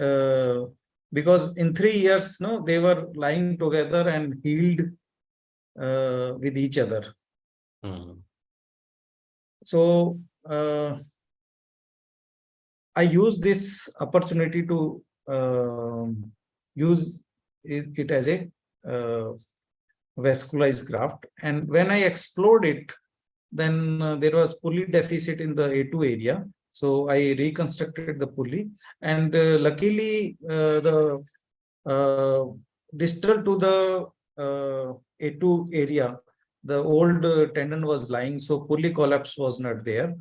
because in 3 years, no, they were lying together and healed with each other. So I use this opportunity to use it as a vascularized graft. And when I explored it, then there was pulley deficit in the A2 area. So I reconstructed the pulley, and luckily the distal to the A2 area, the old tendon was lying, so pulley collapse was not there.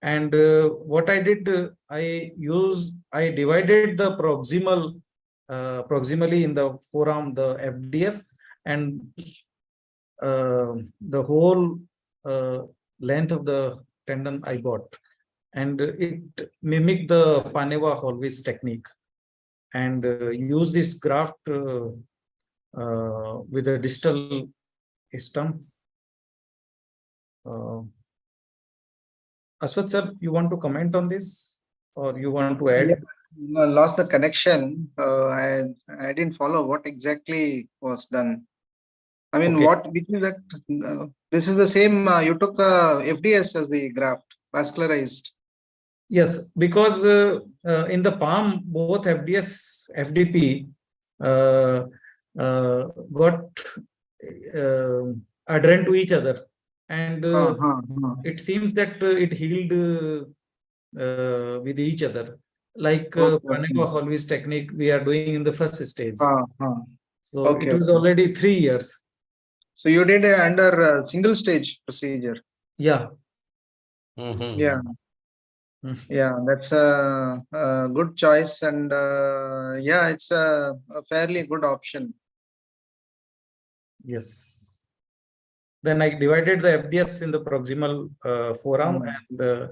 And what I did, I divided the proximally in the forearm, the FDS, and the whole length of the tendon I got. And it mimicked the Paneva-Holvis technique, and use this graft with a distal stump. Ashwath sir, you want to comment on this, or you want to add? Yeah, lost the connection. I didn't follow what exactly was done. I mean, Okay. which is that? This is the same. You took FDS as the graft, vascularized. Yes, because in the palm, both FDS, FDP got adherent to each other, and it seems that it healed with each other, like Paneva-Holvis technique we are doing in the first stage. So it was already 3 years. So you did under single stage procedure. Yeah. Yeah. Yeah, that's a good choice, and yeah, it's a fairly good option. Yes. Then I divided the FDS in the proximal forearm and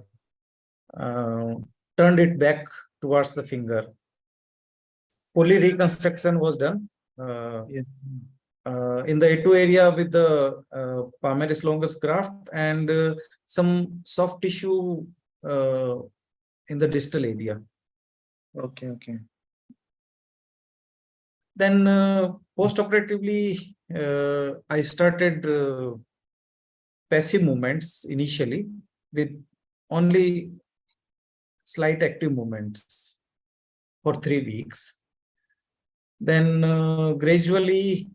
turned it back towards the finger. Pulley reconstruction was done in the A2 area with the palmaris longus graft, and some soft tissue in the distal area. Okay, okay. Then post-operatively, I started passive movements initially with only slight active movements for 3 weeks. Then gradually,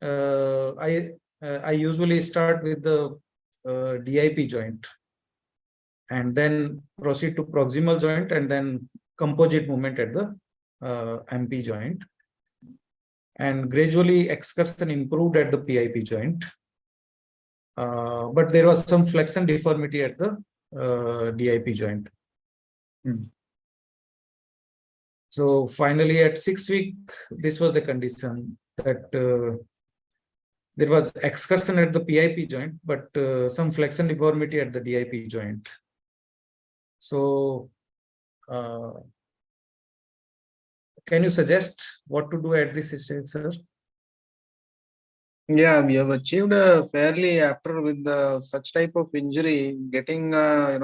I usually start with the DIP joint, and then proceed to proximal joint, and then composite movement at the MP joint. And gradually excursion improved at the PIP joint. But there was some flexion deformity at the DIP joint. So finally at 6 weeks, this was the condition that there was excursion at the PIP joint, but some flexion deformity at the DIP joint. So can you suggest what to do at this stage, sir? Yeah, we have achieved fairly after with such type of injury, getting at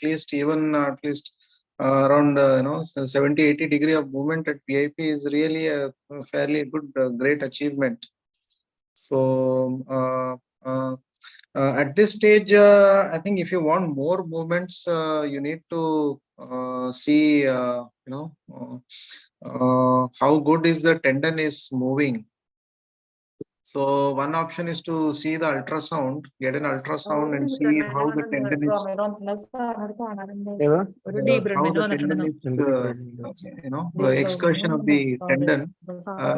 least around 70-80 degree of movement at PIP is really a fairly good, great achievement. So at this stage, I think if you want more movements, you need to see how good is the tendon is moving. So one option is to see the ultrasound, get an ultrasound and see how the tendon is, the excursion of the tendon,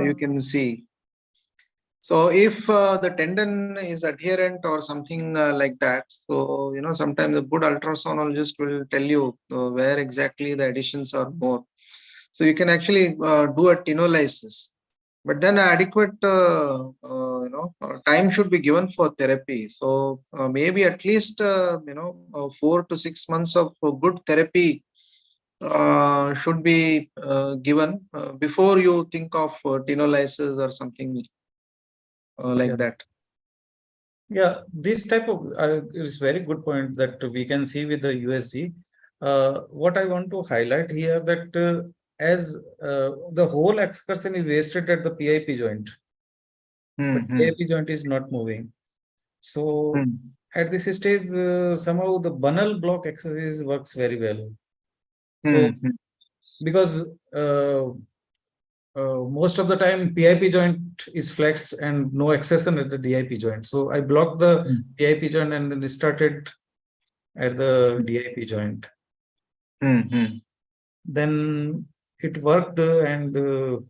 you can see. So if the tendon is adherent or something like that, so sometimes a good ultrasoundologist will tell you where exactly the adhesions are more. So you can actually do a tenolysis, but then adequate time should be given for therapy. So maybe at least 4 to 6 months of good therapy should be given before you think of tenolysis or something like that. Yeah, this type of is very good point that we can see with the USG. What I want to highlight here that as the whole excursion is wasted at the PIP joint, but PIP joint is not moving. So at this stage, somehow the Bunnell block exercise works very well. So because most of the time PIP joint is flexed and no exertion at the DIP joint. So I blocked the PIP joint and then started at the DIP joint. Then it worked and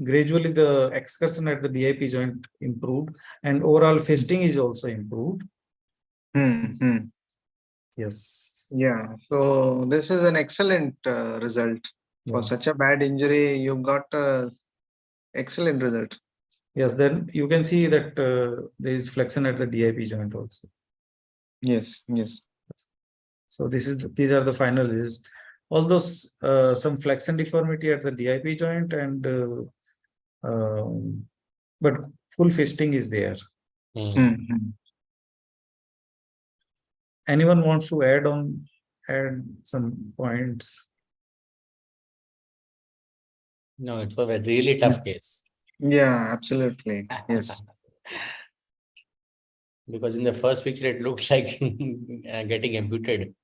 gradually the excursion at the DIP joint improved and overall fisting is also improved. Yes. Yeah. So this is an excellent result. For such a bad injury, you got a excellent result. Yes, then you can see that there is flexion at the DIP joint also. Yes, yes. So these are the final results. Although some flexion deformity at the DIP joint and but full fisting is there. Anyone wants to add some points? No, it was a really tough case. Yeah, absolutely. Yes. Because in the first picture, it looks like getting amputated.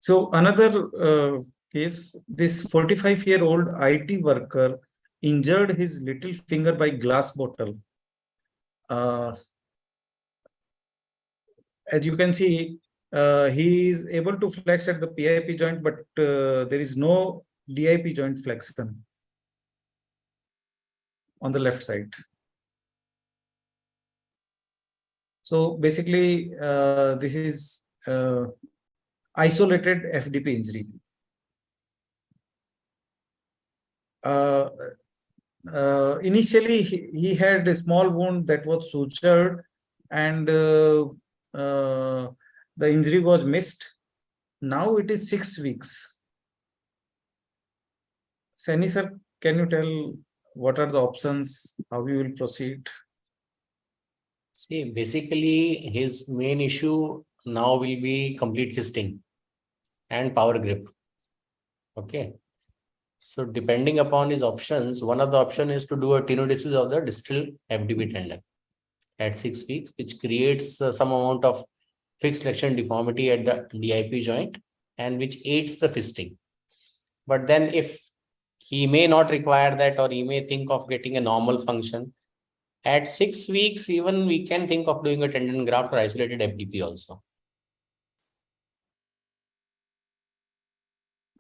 So another case, this 45-year-old IT worker injured his little finger by glass bottle. As you can see, he is able to flex at the PIP joint, but there is no DIP joint flexion on the left side. So basically, this is isolated FDP injury. Initially, he had a small wound that was sutured and the injury was missed. Now it is 6 weeks. Saini sir, can you tell what are the options, how we will proceed? See, basically, his main issue now will be complete fisting and power grip. Okay. So depending upon his options, one of the options is to do a tenodesis of the distal FDP tendon at 6 weeks, which creates some amount of fixed flexion deformity at the DIP joint and which aids the fisting. But then if he may not require that, or he may think of getting a normal function, At 6 weeks, even we can think of doing a tendon graft or isolated FDP also.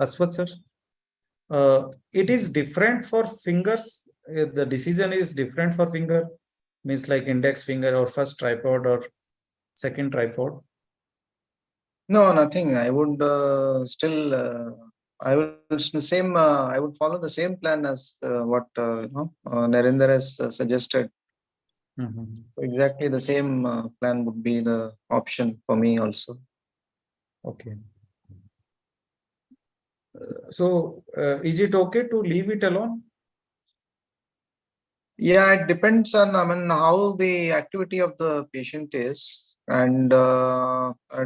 Ashwath sir, it is different for fingers. The decision is different for finger, means like index finger or first tripod or second tripod. No, nothing. I would still, I will same. I would follow the same plan as what Narender has suggested. Exactly the same plan would be the option for me also. Okay. So, is it okay to leave it alone? Yeah, it depends on, I mean, how the activity of the patient is, and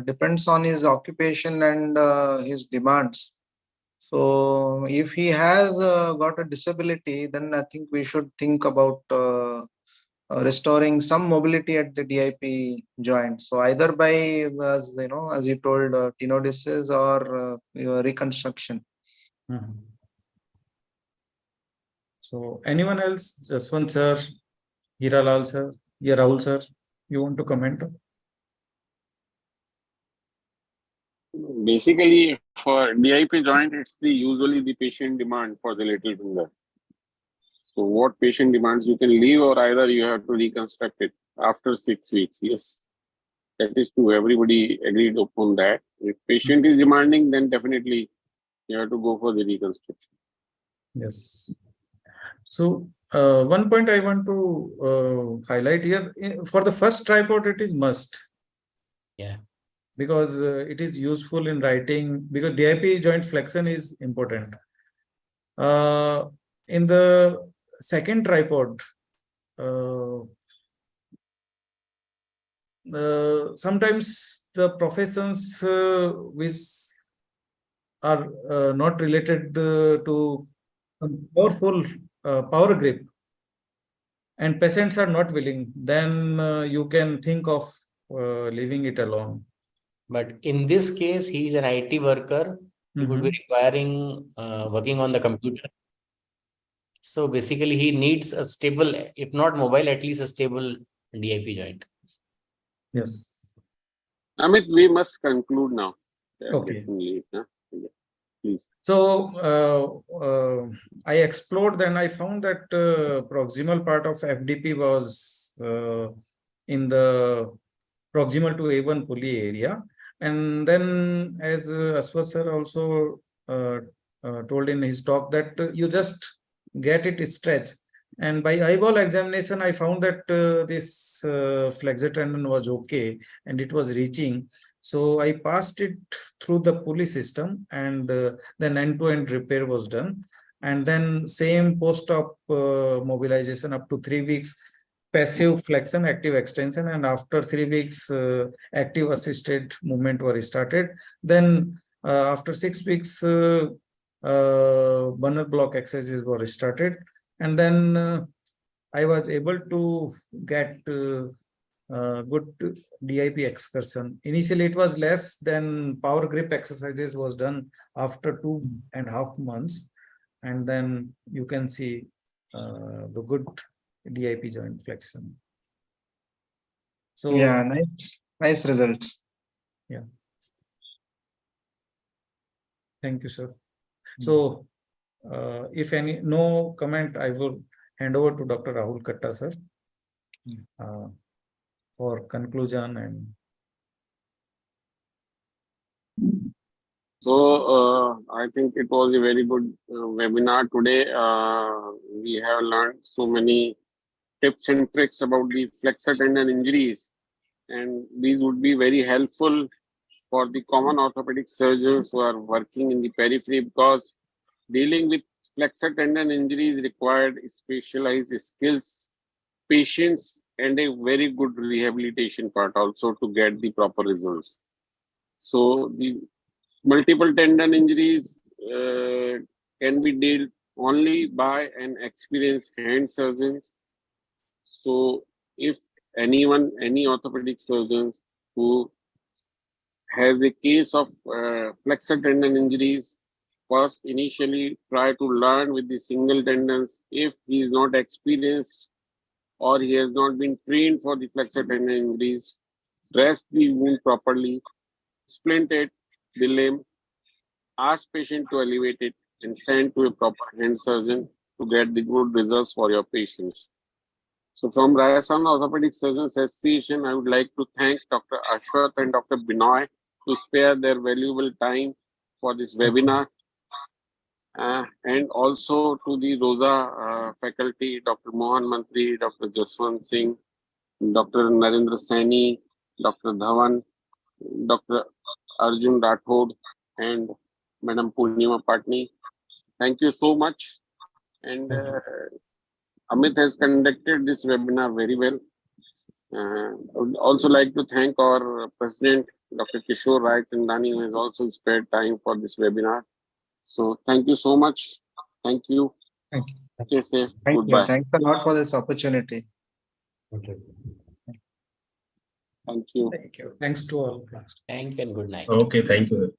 depends on his occupation and his demands. So if he has got a disability, then I think we should think about restoring some mobility at the DIP joint. So either by, as you know, as you told, tenodesis or reconstruction. So anyone else, Jaswant sir, Hiralal sir, Rahul sir, you want to comment? Basically, for DIP joint, it's usually the patient demand for the little finger. So what patient demands, you can leave, or either you have to reconstruct it after 6 weeks. Yes, that is true. Everybody agreed upon that. If patient is demanding, then definitely you have to go for the reconstruction. Yes. So one point I want to highlight here, for the first tripod, it is must. Yeah. Because it is useful in writing, because DIP joint flexion is important. In the second tripod, sometimes the professions which are not related to powerful power grip, and patients are not willing, then you can think of leaving it alone. But in this case, he is an IT worker. He would be requiring working on the computer. So basically, he needs a stable, if not mobile, at least a stable DIP joint. Yes. Amit, we must conclude now. Okay. Please. So I explored, then I found that proximal part of FDP was in the proximal to A1 pulley area. And then, as Ashwath sir also told in his talk, that you just get it stretched. And by eyeball examination, I found that this flexor tendon was okay and it was reaching. So I passed it through the pulley system, and then end-to-end repair was done. And then same post-op mobilization up to 3 weeks, passive flexion, active extension, and after 3 weeks, active assisted movement were started. Then after 6 weeks, Banner block exercises were started, and then I was able to get good DIP excursion. Initially, it was less than power grip exercises was done after 2.5 months, and then you can see the good DIP joint flexion. So yeah, nice results. Yeah. Thank you, sir. So, if no comment, I will hand over to Dr. Rahul Katta, sir, for conclusion and. So I think it was a very good webinar today. We have learned so many tips and tricks about the flexor tendon injuries, and these would be very helpful for the common orthopedic surgeons who are working in the periphery, because dealing with flexor tendon injuries required specialized skills, patience, and a very good rehabilitation part also to get the proper results. So the multiple tendon injuries can be dealt only by an experienced hand surgeons. So if any orthopedic surgeons who has a case of flexor tendon injuries, first initially try to learn with the single tendons. If he is not experienced or he has not been trained for the flexor tendon injuries, dress the wound properly, splint it, the limb, ask patient to elevate it, and send to a proper hand surgeon to get the good results for your patients. So from Rajasthan Orthopedic Surgeons Association, I would like to thank Dr. Ashwath and Dr. Binoy to spare their valuable time for this webinar. And also to the ROSA faculty, Dr. Mohan, Mantri, Dr. Jasawant, Singh, Dr. Narender, Saini, Dr. Dhawan, Dr. Arjun, Rathore, and Madam Purnima. Thank you so much. And Amit has conducted this webinar very well. I would also like to thank our President, Dr. Kishore Raichandani, who has also spared time for this webinar. So thank you so much. Thank you. Thank you. Stay safe. Thank Goodbye. you. Thanks a lot for this opportunity. Okay. Thank you. Thank you. Thanks to all. Thank you and good night. Okay, thank you.